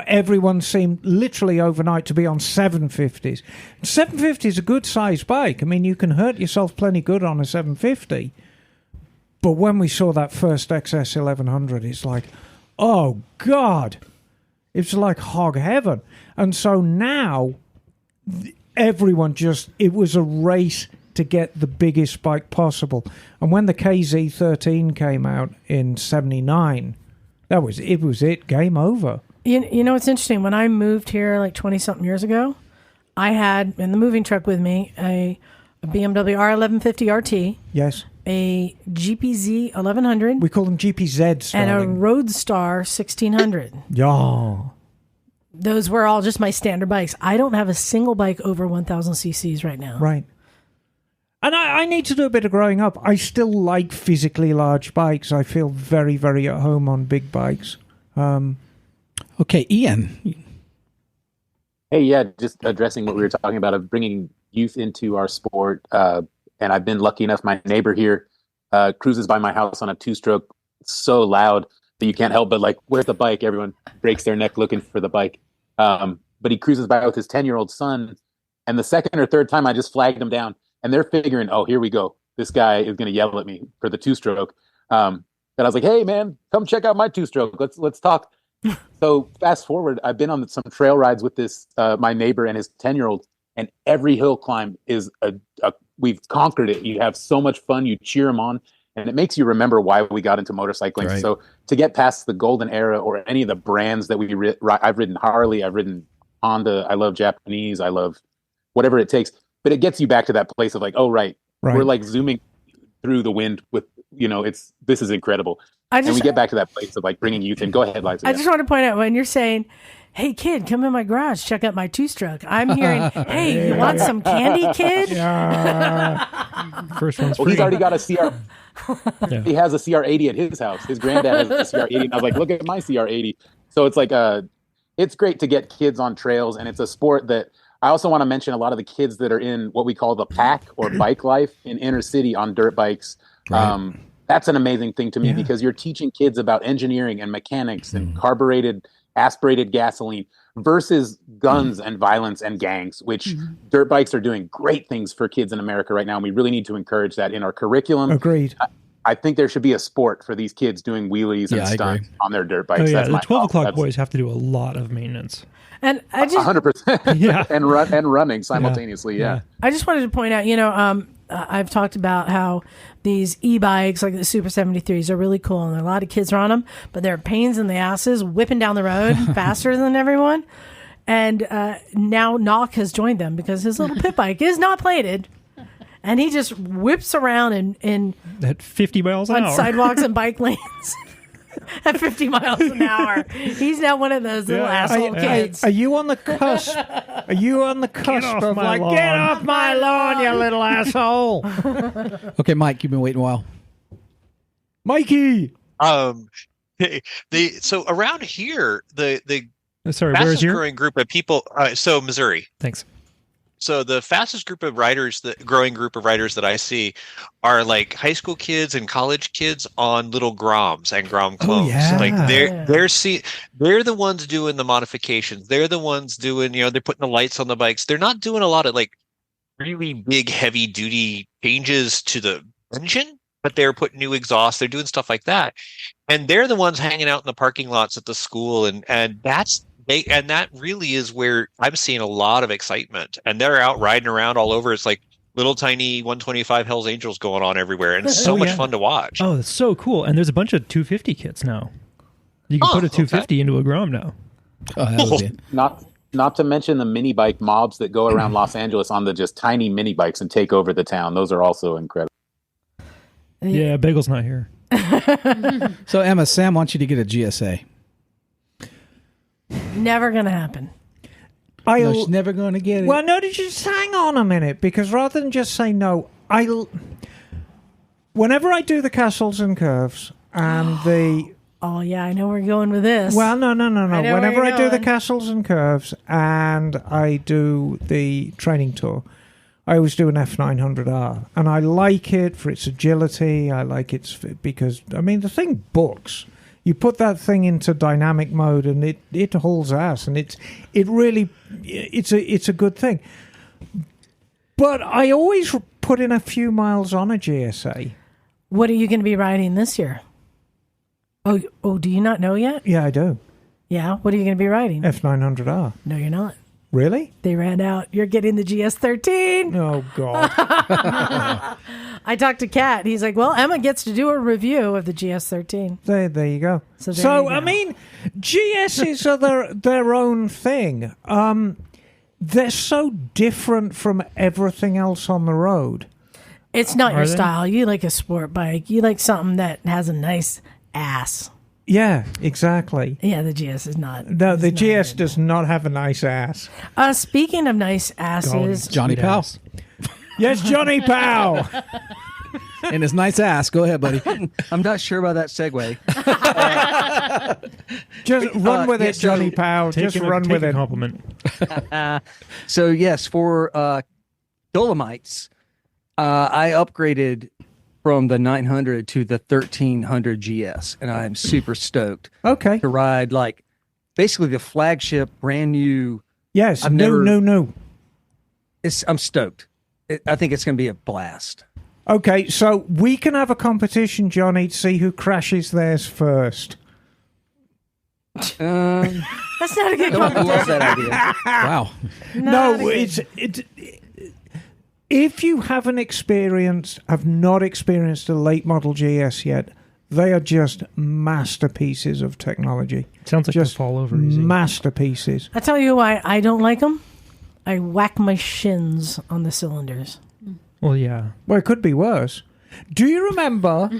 everyone seemed literally overnight to be on 750s. 750 is a good sized bike. I mean, you can hurt yourself plenty good on a 750. But when we saw that first XS 1100, it's like, oh, God. It's like hog heaven. And so now, everyone it was a race to get the biggest bike possible. And when the KZ13 came out in 79, it was game over. You know, it's interesting. When I moved here like 20-something years ago, I had in the moving truck with me a BMW R1150 RT. Yes. A GPZ 1100. We call them GPZs. And a Roadstar 1600. Yeah. Those were all just my standard bikes. I don't have a single bike over 1,000 cc's right now. Right. And I need to do a bit of growing up. I still like physically large bikes. I feel very, very at home on big bikes. Okay, Ian. Hey, yeah, just addressing what we were talking about of bringing youth into our sport. And I've been lucky enough, my neighbor here cruises by my house on a two-stroke so loud that you can't help but like, where's the bike? Everyone breaks their neck looking for the bike. But he cruises by with his 10-year-old son. And the second or third time I just flagged him down. And they're figuring, oh, here we go. This guy is going to yell at me for the two-stroke. And I was like, hey, man, come check out my two-stroke. Let's talk. So fast forward, I've been on some trail rides with this my neighbor and his 10-year-old. And every hill climb is we've conquered it. You have so much fun. You cheer them on. And it makes you remember why we got into motorcycling. Right. So to get past the golden era or any of the brands that I've ridden Harley, I've ridden Honda. I love Japanese. I love whatever it takes. But it gets you back to that place of like, oh, right. We're like zooming through the wind with, this is incredible. And we get back to that place of like bringing youth in. Go ahead, Liza. I just want to point out when you're saying, hey, kid, come in my garage, check out my two-stroke. I'm hearing, hey, you want some candy, kid? First one's free. Well, he's already got a CR. He has a CR80 at his house. His granddad has a CR80. And I was like, look at my CR80. So it's like, it's great to get kids on trails. And it's a sport that I also want to mention a lot of the kids that are in what we call the pack or bike life in inner city on dirt bikes. Right. That's an amazing thing to me because you're teaching kids about engineering and mechanics and aspirated gasoline versus guns and violence and gangs, which dirt bikes are doing great things for kids in America right now. And we really need to encourage that in our curriculum. Agreed. I think there should be a sport for these kids doing wheelies and stunts on their dirt bikes. Oh, yeah. That's The 12 o'clock boys have to do a lot of maintenance. And I just 100%. and running simultaneously. Yeah. I just wanted to point out, I've talked about how these e-bikes like the Super 73s are really cool, and there are a lot of kids are on them, but they're pains in the asses whipping down the road faster than everyone. And now Knock has joined them because his little pit bike is not plated, and he just whips around in at 50 miles an hour on sidewalks and bike lanes. At 50 miles an hour. He's now one of those little asshole kids. Are you on the cusp? Are you on the cusp of like, lawn. Get off my lawn, you little asshole? Okay, Mike, you've been waiting a while. Mikey! So around here, the where's fastest your growing group of people, so Missouri. Thanks. So the fastest group of riders, the growing group of riders that I see are like high school kids and college kids on little Groms and Grom clones. Like they're the ones doing the modifications. They're the ones doing, they're putting the lights on the bikes. They're not doing a lot of like really big heavy duty changes to the engine, but they're putting new exhaust. They're doing stuff like that. And they're the ones hanging out in the parking lots at the school. And that really is where I'm seeing a lot of excitement, and they're out riding around all over. It's like little tiny 125 Hell's Angels going on everywhere, and it's so much fun to watch. Oh, that's so cool. And there's a bunch of 250 kits now. You can put a 250 into a Grom now. Not to mention the mini bike mobs that go around Los Angeles on the just tiny mini bikes and take over the town. Those are also incredible. Yeah, Bagel's not here. So Emma, Sam wants you to get a GSA. Never gonna happen. No, she's never going to get it. Well, no, just hang on a minute, because rather than just say no, whenever I do the castles and curves and the... Oh, yeah, I know where you're going with this. Well, no. Whenever I do the going. castles and curves and I do the training tour, I always do an F900R. And I like it for its agility. I like it because, I mean, the thing books. You put that thing into dynamic mode and it hauls ass, and it's a good thing. But I always put in a few miles on a GSA. What are you going to be riding this year? Oh, do you not know yet? Yeah, I do. Yeah, what are you going to be riding? F900R. No, you're not. Really? They ran out. You're getting the GS13. Oh, God. I talked to Kat. He's like, well, Emma gets to do a review of the GS13. There you go. So you go. I mean, GSs are their own thing. They're so different from everything else on the road. It's not your they? style. You like a sport bike. You like something that has a nice ass. Yeah, exactly. Yeah, the GS is not. No, the GS does not have a nice ass. Speaking of nice asses. Johnny Powell. Yes, Johnny Powell. And his nice ass. Go ahead, buddy. I'm not sure about that segue. Just run with it, Johnny Powell. Just run with it. Compliment. So yes, for Dolomites, I upgraded from the 900 to the 1300 GS, and I'm super stoked. Okay. To ride like basically the flagship, brand new. Yes. I'm stoked. I think it's going to be a blast. Okay, so we can have a competition, Johnny, to see who crashes theirs first. That's not a good I competition. love that idea. Wow. No, it's if you have not experienced a late model GS yet, they are just masterpieces of technology. Sounds like just they fall over easy. Masterpieces. I tell you why I don't like them. I whack my shins on the cylinders. Well, yeah. Well, it could be worse. Do you remember?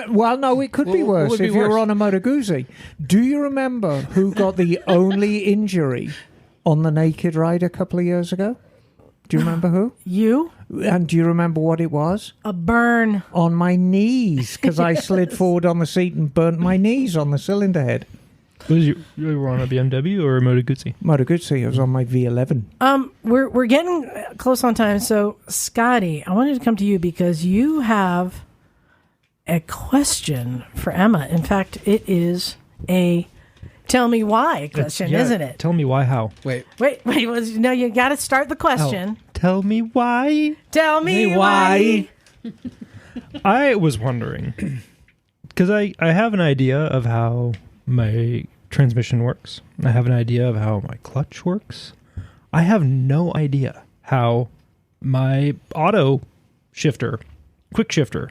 Well, no, it could be worse if you were on a Moto Guzzi. Do you remember who got the only injury on the naked ride a couple of years ago? Do you remember who? You. And do you remember what it was? A burn. On my knees, because I slid forward on the seat and burnt my knees on the cylinder head. You were on a BMW or a Moto Guzzi? Moto Guzzi. I was on my V11. We're getting close on time. So, Scotty, I wanted to come to you because you have a question for Emma. In fact, it is a tell me why question, isn't it? Tell me why, how. Wait. No, you got to start the question. Oh, tell me why. Tell me why. I was wondering, because I have an idea of how my transmission works. I have an idea of how my clutch works. I have no idea how my auto shifter, quick shifter,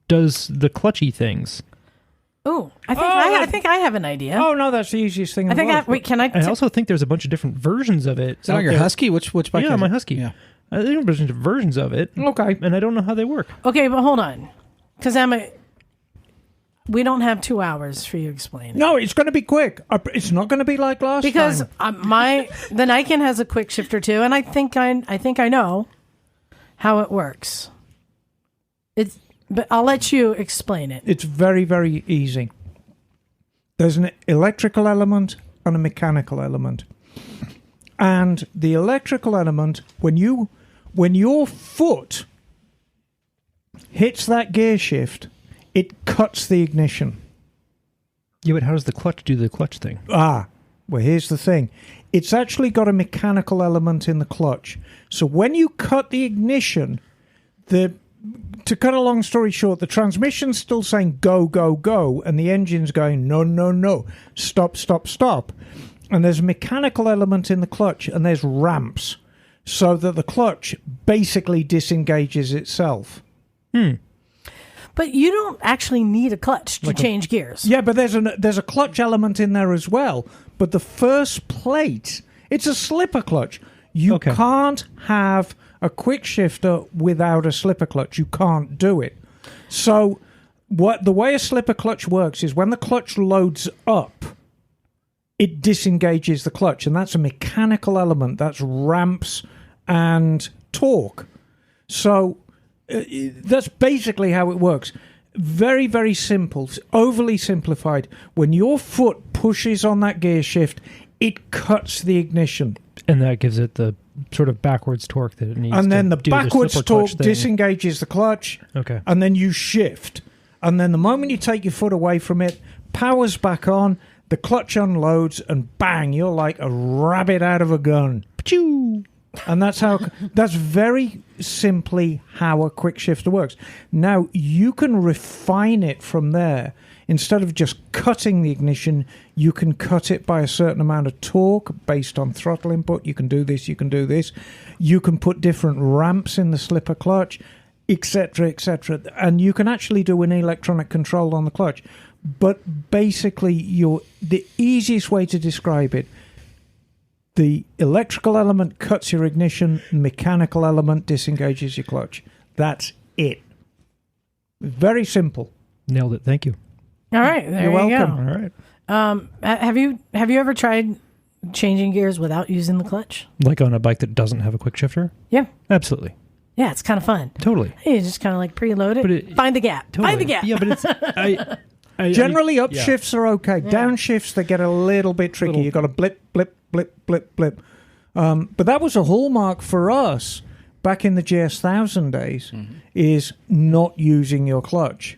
does the clutchy things. Oh, I think I have an idea. Oh no, that's the easiest thing. I also think there's a bunch of different versions of it. Is that on your Husky? Which bike? Yeah, is my it? Husky. Yeah. I think there's a bunch of versions of it. Okay, and I don't know how they work. Okay, but hold on, because Emma, we don't have 2 hours for you to explain. No, it's going to be quick. It's not going to be like last time. Because the Nikon has a quick shifter too, and I think I know how it works. But I'll let you explain it. It's very, very easy. There's an electrical element and a mechanical element. And the electrical element, when your foot hits that gear shift, it cuts the ignition. Yeah, but how does the clutch do the clutch thing? Well, here's the thing. It's actually got a mechanical element in the clutch. So when you cut the ignition, to cut a long story short, the transmission's still saying go, go, go, and the engine's going no, no, no, stop, stop, stop. And there's a mechanical element in the clutch, and there's ramps. so that the clutch basically disengages itself. But you don't actually need a clutch to change gears. Yeah, but there's a clutch element in there as well. But the first plate, it's a slipper clutch. You can't have a quick shifter without a slipper clutch. You can't do it. So the way a slipper clutch works is when the clutch loads up, it disengages the clutch, and that's a mechanical element. That's ramps and torque. So that's basically how it works. Very, very simple, overly simplified. When your foot pushes on that gear shift, it cuts the ignition. And that gives it the sort of backwards torque that it needs. And then the do backwards slipper torque clutch thing. disengages the clutch. Okay. And then you shift. And then the moment you take your foot away from it, power's back on, the clutch unloads, and bang, you're like a rabbit out of a gun. Pachoo! And that's very simply how a quick shifter works. Now, you can refine it from there. Instead of just cutting the ignition, you can cut it by a certain amount of torque based on throttle input. You can do this, you can do this. You can put different ramps in the slipper clutch, etc., etc. And you can actually do an electronic control on the clutch. But basically, the easiest way to describe it, the electrical element cuts your ignition, mechanical element disengages your clutch. That's it. Very simple. Nailed it. Thank you. All right, there You're you welcome. go. All right. Have you ever tried changing gears without using the clutch? Like on a bike that doesn't have a quick shifter? Yeah. Absolutely. Yeah, it's kind of fun. Totally. You just kind of like preload it, find the gap. Totally. Find the gap. Yeah, but it's... Generally, upshifts are okay. Downshifts, they get a little bit tricky. You've got to blip, blip, blip, blip, blip. But that was a hallmark for us back in the GS1000 days, is not using your clutch.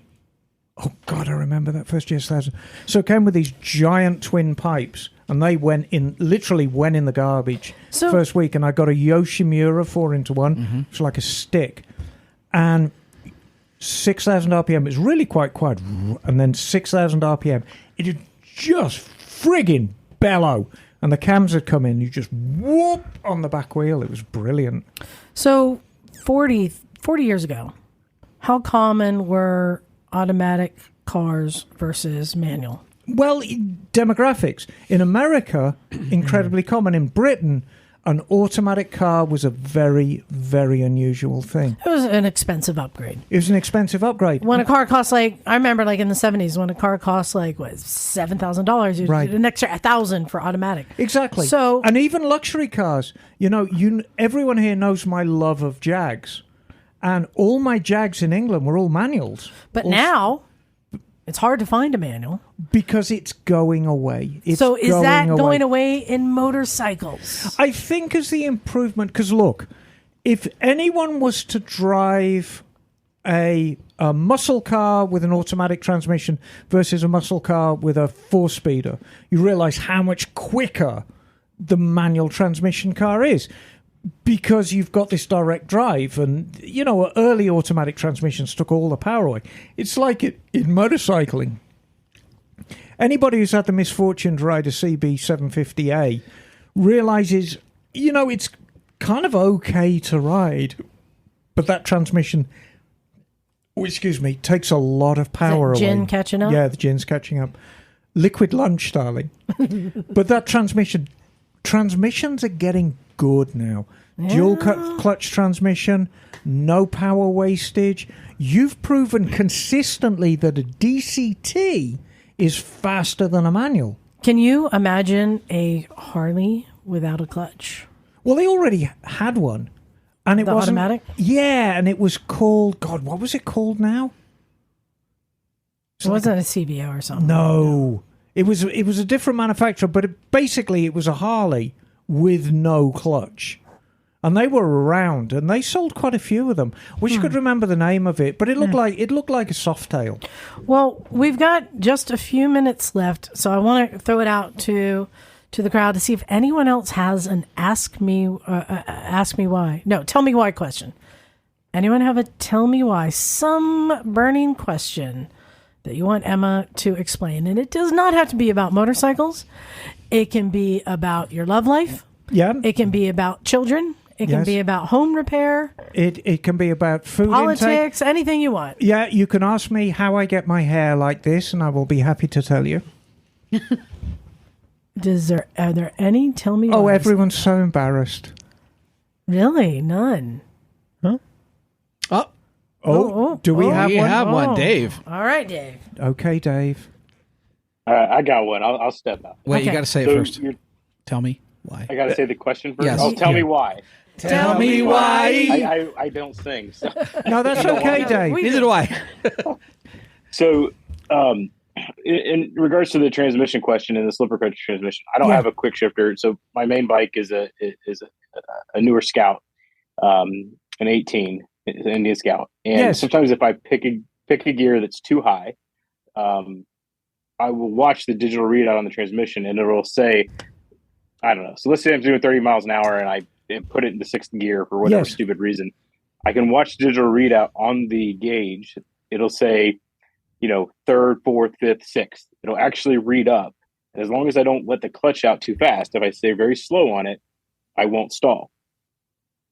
Oh, God, I remember that first GS1000. So it came with these giant twin pipes, and they literally went in the garbage first week. And I got a Yoshimura 4-into-1. It's like a stick. And 6,000 RPM. It's really quite quiet. And then 6,000 RPM. It would just friggin' bellow. And the cams had come in. You just whoop on the back wheel. It was brilliant. So 40 years ago, how common were automatic cars versus manual? Well, demographics. In America, incredibly common. In Britain, an automatic car was a very, very unusual thing. It was an expensive upgrade. It was an expensive upgrade. When a car costs I remember in the 70s, when a car costs $7,000, Right. an extra $1,000 for automatic. Exactly. So, and even luxury cars. Everyone here knows my love of Jags. And all my Jags in England were all manuals. But now, it's hard to find a manual. Because it's going away. Is that going away in motorcycles? I think as the improvement, because look, if anyone was to drive a muscle car with an automatic transmission versus a muscle car with a 4-speeder, you realize how much quicker the manual transmission car is. Because you've got this direct drive, and early automatic transmissions took all the power away. It's like it in motorcycling. Anybody who's had the misfortune to ride a CB750A realizes, it's kind of okay to ride, but that transmission, takes a lot of power away. Gin catching up? Yeah, the gin's catching up. Liquid lunch, darling. But that transmissions are getting good now. Dual clutch transmission, no power wastage. You've proven consistently that a DCT is faster than a manual. Can you imagine a Harley without a clutch? Well, they already had one. And it wasn't automatic? Yeah, and it was called, God, what was it called now? It wasn't a CBO or something. No. It was a different manufacturer, but it was a Harley with no clutch. And they were around, and they sold quite a few of them. Wish you could remember the name of it, but it looked like a Softail. Well, we've got just a few minutes left, so I want to throw it out to the crowd to see if anyone else has an ask me why. No, tell me why question. Anyone have a tell me why? Some burning question that you want Emma to explain, and it does not have to be about motorcycles. It can be about your love life. Yeah. It can be about children. It can Yes. be about home repair, It can be about food intake. politics, anything you want. Yeah, you can ask me how I get my hair like this, and I will be happy to tell you. Are there any? Tell me. Oh, whys. everyone's so embarrassed. Really? None. Oh, do we have we one? have one, Dave. All right, Dave. Okay, Dave. All right, I got one. I'll step out. Wait, you Okay. got to say So it first. you're- Tell me why. I got to say the question first. Yes. Oh, tell me why. Tell me why. I don't sing. So. No, that's okay, Dave. Neither do I. So, in regards to the transmission question and the slipper coach transmission, I don't Yeah. have a quick shifter. So my main bike is a newer Scout, an 18 an Indian Scout, and Yes. sometimes if I pick a gear that's too high, I will watch the digital readout on the transmission, and it'll say, I don't know. So let's say I'm doing 30 miles an hour, and I put it into sixth gear for whatever Yes. stupid reason. I can watch the digital readout on the gauge. It'll say, third, fourth, fifth, sixth. It'll actually read up. And as long as I don't let the clutch out too fast, if I stay very slow on it, I won't stall.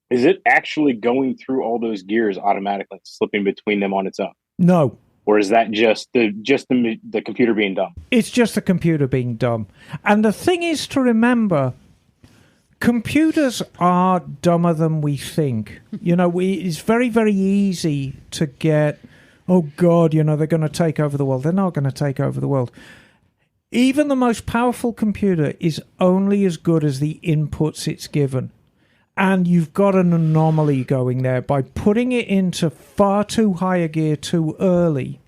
Is it actually going through all those gears automatically, slipping between them on its own? No. Or is that just the computer being dumb? It's just the computer being dumb. And the thing is to remember, computers are dumber than we think. It's very, very easy to get, oh God, they're going to take over the world. They're not going to take over the world. Even the most powerful computer is only as good as the inputs it's given. And you've got an anomaly going there. By putting it into far too high a gear too early,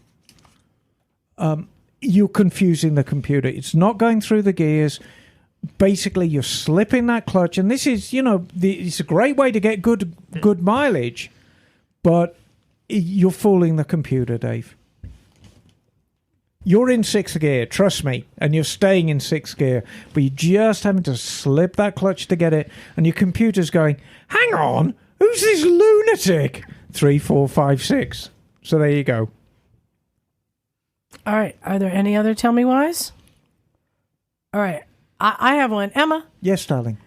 you're confusing the computer. It's not going through the gears. Basically, you're slipping that clutch. And this is, it's a great way to get good mileage, but you're fooling the computer, Dave. You're in sixth gear, trust me, and you're staying in sixth gear, but you're just having to slip that clutch to get it, and your computer's going, hang on, who's this lunatic? 3, 4, 5, 6. So there you go. All right. Are there any other tell me whys? All right. I have one. Emma, Yes, darling.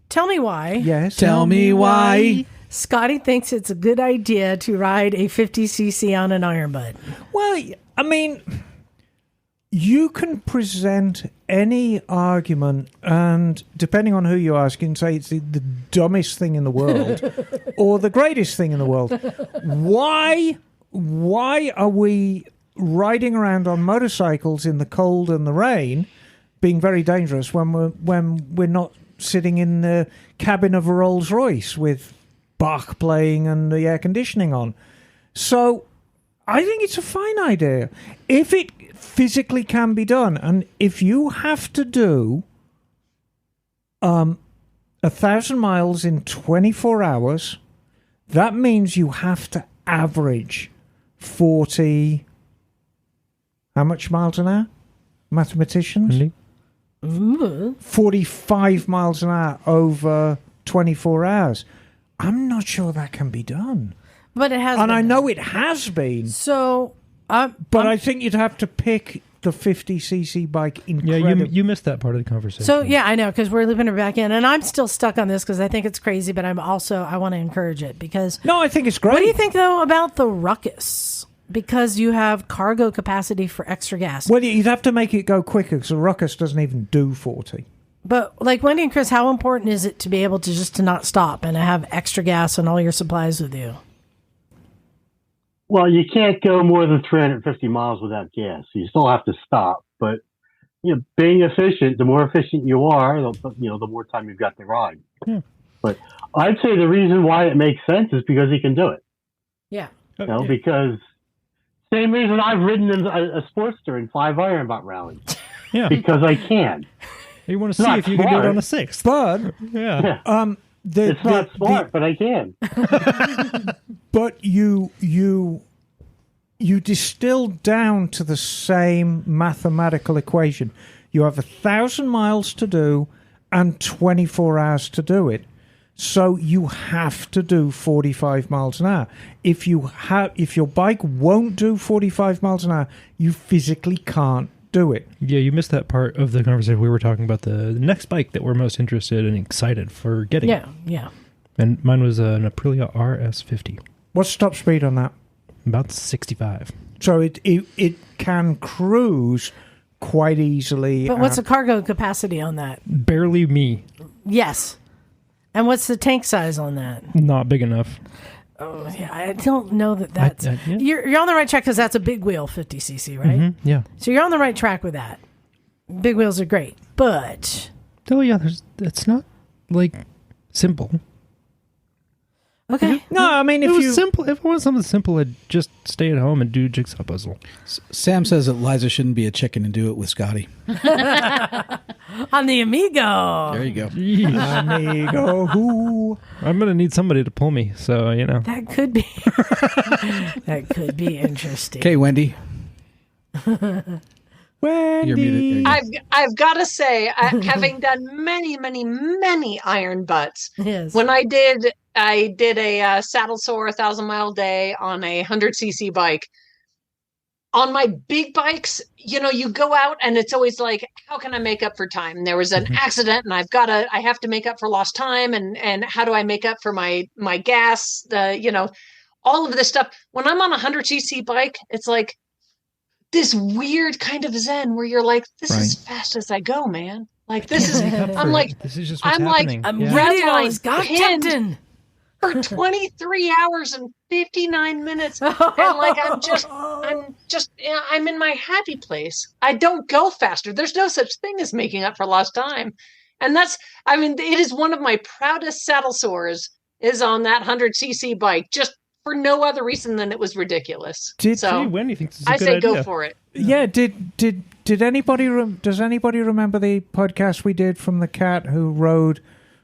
tell me why. Yes. Tell me why. Scotty thinks it's a good idea to ride a 50cc on an Ironbud. Well, I mean, you can present any argument, and depending on who you ask, you can say it's the dumbest thing in the world or the greatest thing in the world. Why are we riding around on motorcycles in the cold and the rain, being very dangerous when we're not sitting in the cabin of a Rolls Royce with Bach playing and the air conditioning on? So I think it's a fine idea if it physically can be done. And if you have to do 1,000 miles in 24 hours, that means you have to average 40. How much miles an hour? Mathematicians? 45 miles an hour over 24 hours. I'm not sure that can be done. But it has And been I done. know it has been. So, But I think you'd have to pick the 50cc bike incredibly. Yeah, you missed that part of the conversation. So yeah, I know, because we're looping her back in, and I'm still stuck on this because I think it's crazy, but I want to encourage it because. No, I think it's great. What do you think though about the Ruckus? Because you have cargo capacity for extra gas. Well, you'd have to make it go quicker because the Ruckus doesn't even do 40. But like Wendy and Chris, how important is it to be able to not stop and to have extra gas and all your supplies with you? Well, you can't go more than 350 miles without gas. You still have to stop. But being efficient, the more efficient you are, the more time you've got to ride. Yeah. But I'd say the reason why it makes sense is because he can do it. Yeah. Because same reason I've ridden in a Sportster in 5 iron about rallies. Yeah. Because I can. You want to see if you can do it on a 6th. But yeah. It's not smart, but I can. But you distill down to the same mathematical equation. You have 1,000 miles to do and 24 hours to do it. So you have to do 45 miles an hour. If your bike won't do 45 miles an hour, you physically can't do it. Yeah, you missed that part of the conversation. We were talking about the next bike that we're most interested and excited for getting. Yeah. And mine was an Aprilia RS50. What's top speed on that? About 65. So it can cruise quite easily. But what's the cargo capacity on that? Barely me. Yes. And what's the tank size on that? Not big enough. Oh, yeah, I don't know that's... yeah. You're on the right track because that's a big wheel 50cc, right? Mm-hmm, yeah. So you're on the right track with that. Big wheels are great, but... Oh, yeah, it's not, like, simple. Okay. No, I mean, if I want something simple, I'd just stay at home and do jigsaw puzzle. Sam says that Liza shouldn't be a chicken and do it with Scotty. On the Amigo. There you go. Amigo. Who? I'm going to need somebody to pull me, so, you know. That could be... that could be interesting. Okay, Wendy. Wendy. You're muted. I've got to say, having done many iron butts, yes. when I did a saddle sore 1,000-mile day on a 100cc bike. On my big bikes, you go out and it's always like, how can I make up for time? There was an accident and I have to make up for lost time. And how do I make up for my gas? All of this stuff. When I'm on a 100cc bike, it's like this weird kind of zen where you're like, this is as fast as I go, man. Like this is, this is just what's happening. I'm Yeah. ready. Redline pinned for 23 hours and 59 minutes. And like, I'm in my happy place. I don't go faster. There's no such thing as making up for lost time. And it is one of my proudest saddle sores is on that 100cc bike, just for no other reason than it was ridiculous. Wendy thinks it's a I good say idea. go for it. Yeah, did anybody does anybody remember the podcast we did from the cat who rode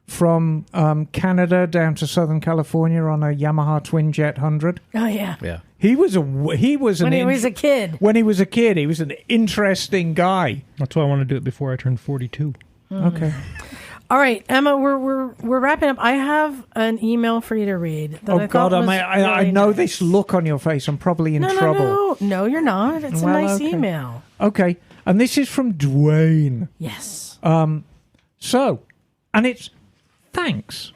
from Canada down to Southern California on a Yamaha Twin Jet 100? Oh yeah. Yeah. He was a kid. When he was a kid, he was an interesting guy. That's why I want to do it before I turn 42. Okay. All right, Emma, we're wrapping up. I have an email for you to read. That I thought was I really know nice. this look on your face. I'm probably in trouble. No, you're not. It's a nice email. Okay, and this is from Dwayne. Yes. So, and it's thanks.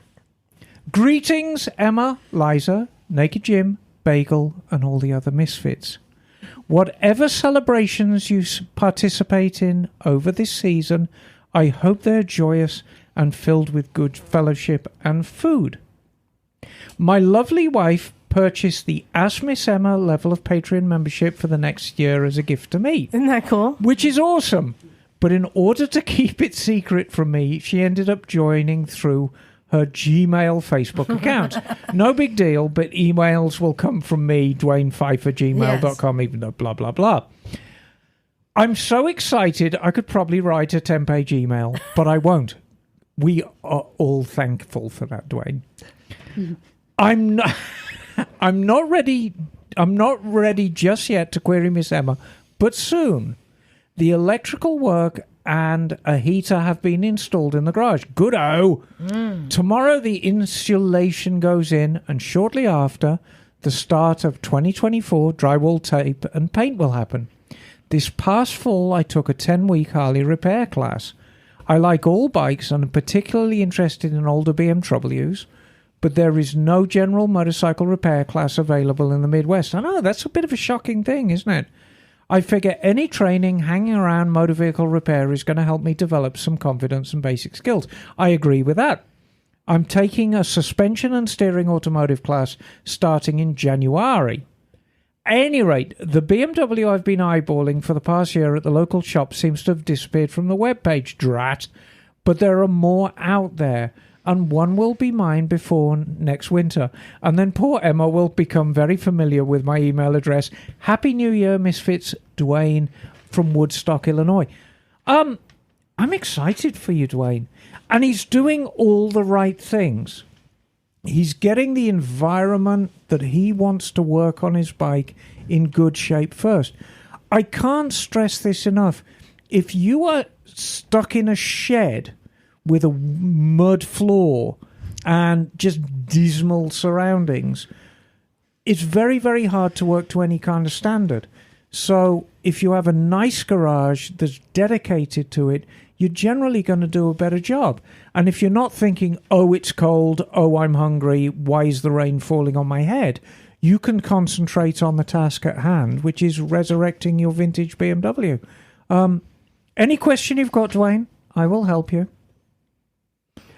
Greetings, Emma, Liza, Naked Jim, Bagel, and all the other misfits. Whatever celebrations you participate in over this season, I hope they're joyous and filled with good fellowship and food. My lovely wife purchased the Ask Miss Emma level of Patreon membership for the next year as a gift to me. Isn't that cool? Which is awesome. But in order to keep it secret from me, she ended up joining through her Gmail Facebook account. No big deal, but emails will come from me, DwaynePfeiffer@gmail.com, even though blah, blah, blah. I'm so excited I could probably write a 10-page email, but I won't. We are all thankful for that, Dwayne. I'm not ready just yet to query Miss Emma, but soon. The electrical work and a heater have been installed in the garage. Good-o! Tomorrow the insulation goes in, and shortly after, the start of 2024, drywall, tape, and paint will happen. This past fall, I took a 10-week Harley repair class. I like all bikes and am particularly interested in older BMWs, but there is no general motorcycle repair class available in the Midwest. I know, that's a bit of a shocking thing, isn't it? I figure any training hanging around motor vehicle repair is going to help me develop some confidence and basic skills. I agree with that. I'm taking a suspension and steering automotive class starting in January. At any rate, the BMW I've been eyeballing for the past year at the local shop seems to have disappeared from the webpage, drat. But there are more out there, and one will be mine before next winter. And then poor Emma will become very familiar with my email address. Happy New Year, Misfits, Dwayne from Woodstock, Illinois. I'm excited for you, Dwayne. And he's doing all the right things. He's getting the environment that he wants to work on his bike in good shape first. I can't stress this enough. If you are stuck in a shed with a mud floor and just dismal surroundings, it's very, very hard to work to any kind of standard. So if you have a nice garage that's dedicated to it, you're generally going to do a better job. And if you're not thinking, oh, it's cold, oh, I'm hungry, why is the rain falling on my head? You can concentrate on the task at hand, which is resurrecting your vintage BMW. Any question you've got, Dwayne, I will help you.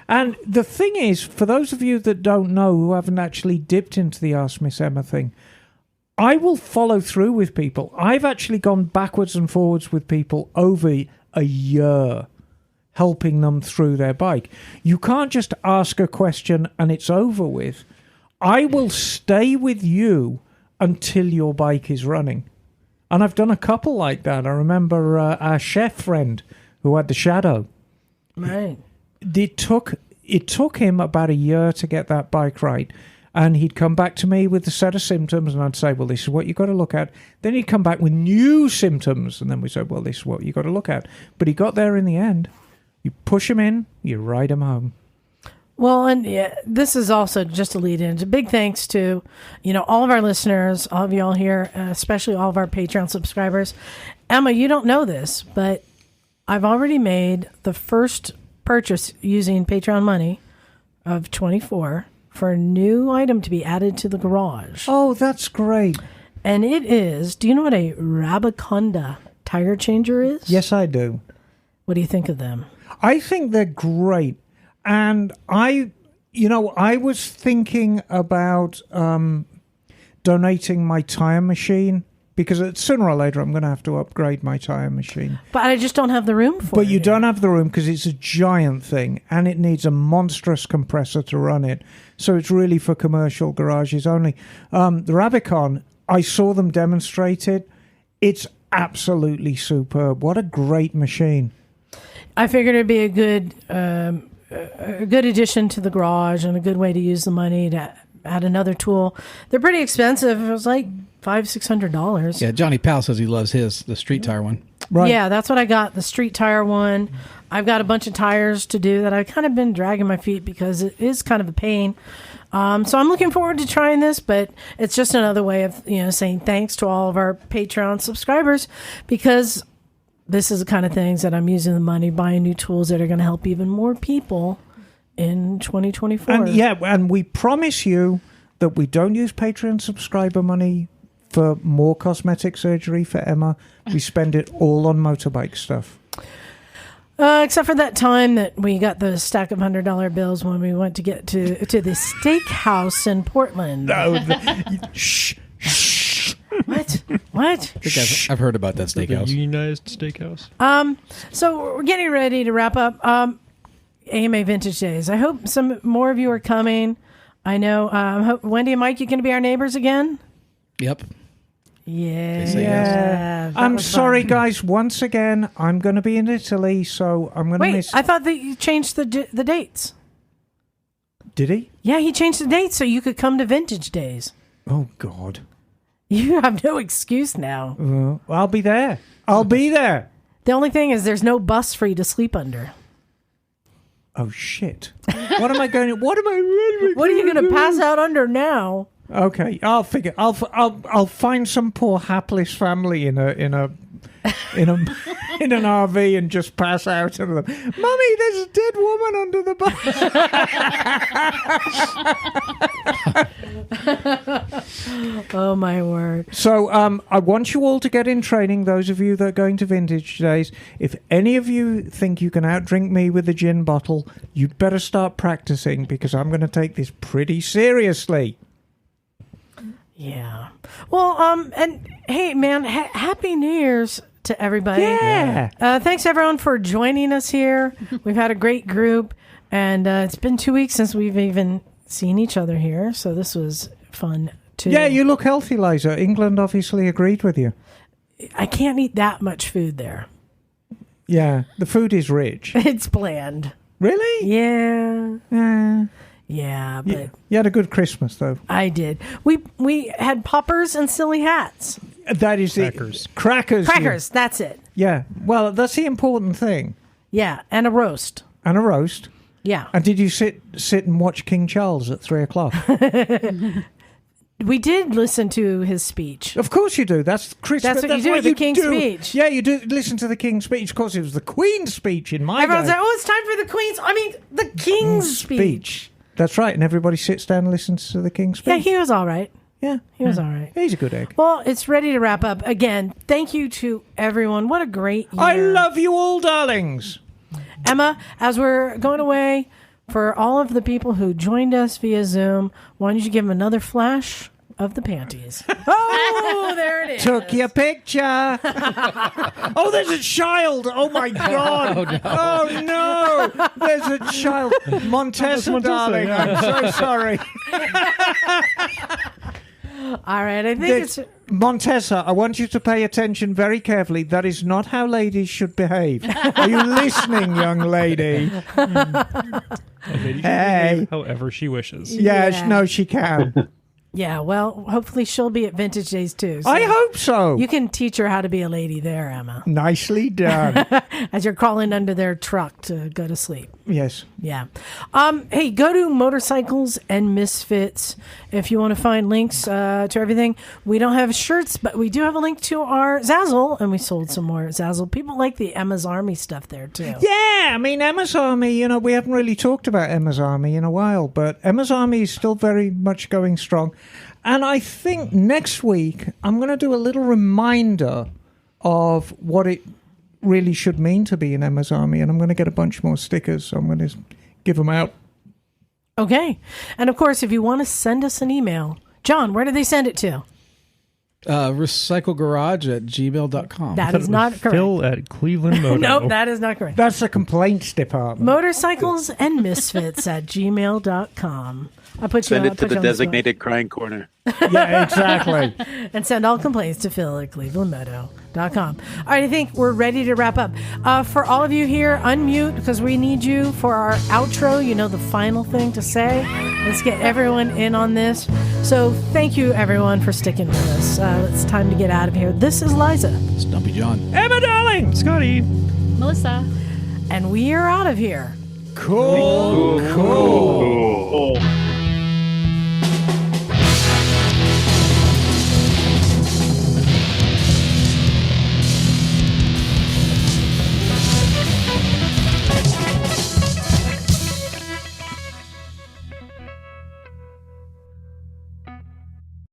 And the thing is, for those of you that don't know, who haven't actually dipped into the Ask Miss Emma thing, I will follow through with people. I've actually gone backwards and forwards with people over a year, helping them through their bike. You can't just ask a question and it's over with. I will stay with you until your bike is running. And I've done a couple like that. I remember our chef friend who had the Shadow. Right. It took him about a year to get that bike right. And he'd come back to me with a set of symptoms, and I'd say, well, this is what you've got to look at. Then he'd come back with new symptoms, and then we said, well, this is what you've got to look at. But he got there in the end. You push him in, you ride him home. Well, and yeah, this is also just a lead in. A big thanks to, all of our listeners, all of y'all here, especially all of our Patreon subscribers. Emma, you don't know this, but I've already made the first purchase using Patreon money of $24 for a new item to be added to the garage. Oh, that's great. And it is, do you know what a Rabiconda tire changer is? Yes, I do. What do you think of them? I think they're great. And I was thinking about donating my tire machine, because sooner or later I'm going to have to upgrade my tire machine. But I just don't have the room for it. But you don't have the room because it's a giant thing and it needs a monstrous compressor to run it. So it's really for commercial garages only. The Rabicon, I saw them demonstrate it. It's absolutely superb. What a great machine. I figured it'd be a good addition to the garage and a good way to use the money to add another tool. They're pretty expensive. It was like $500-$600. Yeah, Johnny Powell says he loves the street tire one. Right. Yeah, that's what I got, the street tire one. I've got a bunch of tires to do that I've kind of been dragging my feet because it is kind of a pain. So I'm looking forward to trying this, but it's just another way of saying thanks to all of our Patreon subscribers, because this is the kind of things that I'm using the money, buying new tools that are going to help even more people in 2024. And we promise you that we don't use Patreon subscriber money for more cosmetic surgery for Emma. We spend it all on motorbike stuff. Except for that time that we got the stack of $100 bills when we went to get to the steakhouse in Portland. Shh. What? I've heard about that steakhouse. The unionized steakhouse. So we're getting ready to wrap up. AMA Vintage Days. I hope some more of you are coming. I know. Wendy and Mike, you going to be our neighbors again? Yep. Yeah. They say yes. I'm sorry, guys. Once again, I'm going to be in Italy, so I'm going to miss. I thought that you changed the dates. Did he? Yeah, he changed the dates so you could come to Vintage Days. Oh, God. You have no excuse now. I'll be there. I'll be there. The only thing is there's no bus for you to sleep under. Oh, shit. What am I going to... What are you going to pass out under now? Okay, I'll figure. I'll find some poor hapless family in an RV and just pass out under them. Mummy, there's a dead woman under the bus. Oh my word! So I want you all to get in training. Those of you that are going to Vintage Days, if any of you think you can outdrink me with a gin bottle, you'd better start practicing, because I'm going to take this pretty seriously. Yeah. Well, and hey, man, Happy New Year's to everybody. Yeah. Thanks, everyone, for joining us here. We've had a great group, and it's been 2 weeks since we've even seen each other here, so this was fun, too. Yeah, you look healthy, Liza. England obviously agreed with you. I can't eat that much food there. Yeah, the food is rich. It's bland. Really? Yeah. Yeah, but you had a good Christmas, though. I did. We had poppers and silly hats. That is crackers. Crackers. Crackers. That's it. Yeah. Well, that's the important thing. Yeah, and a roast. Yeah. Yeah. And did you sit and watch King Charles at 3:00? We did listen to his speech. Of course you do. That's Chris. That's what you do, the King's do. speech. Yeah, you do listen to the King's speech. Of course, it was the Queen's speech in my Everyone's day. like, it's time for the Queen's. The King's speech. That's right, and everybody sits down and listens to the King's speech. Yeah, he was all right. Yeah, he was all right. He's a good egg. Well, it's ready to wrap up. Again, thank you to everyone. What a great year. I love you all, darlings. Emma, as we're going away, for all of the people who joined us via Zoom, why don't you give them another flash of the panties? Oh, there it is. Took your picture. Oh, there's a child. Oh, my God. Oh, no. There's a child. Montessa, darling. Yeah. I'm so sorry. All right, I think it's... Montessa, I want you to pay attention very carefully. That is not how ladies should behave. Are you listening, young lady? A lady can behave however she wishes. Yes, no, she can. Yeah, well, hopefully she'll be at Vintage Days too. I hope so. You can teach her how to be a lady there, Emma. Nicely done. As you're crawling under their truck to go to sleep. Yes. Yeah. Hey, go to Motorcycles and Misfits if you want to find links to everything. We don't have shirts, but we do have a link to our Zazzle, and we sold some more Zazzle. People like the Emma's Army stuff there too. Yeah, I mean, Emma's Army, we haven't really talked about Emma's Army in a while, but Emma's Army is still very much going strong. And I think next week I'm going to do a little reminder of what it really should mean to be in Emma's Army, and I'm going to get a bunch more stickers, so I'm going to give them out. Okay. And of course, if you want to send us an email, John, where do they send it to? Recyclegarage@gmail.com. That is not correct. Phil at Cleveland Moto. Nope, that is not correct. That's the complaints department. Motorcycles and Misfits at gmail.com. I put you Send on, it to the designated crying corner. Yeah, exactly. And send all complaints to Phil at clevelandmoto.com. All right, I think we're ready to wrap up. For all of you here, unmute because we need you for our outro. You know the final thing to say. Let's get everyone in on this. So thank you, everyone, for sticking with us. It's time to get out of here. This is Liza. Stumpy John. Emma, darling. Scotty. Melissa. And we are out of here. Cool.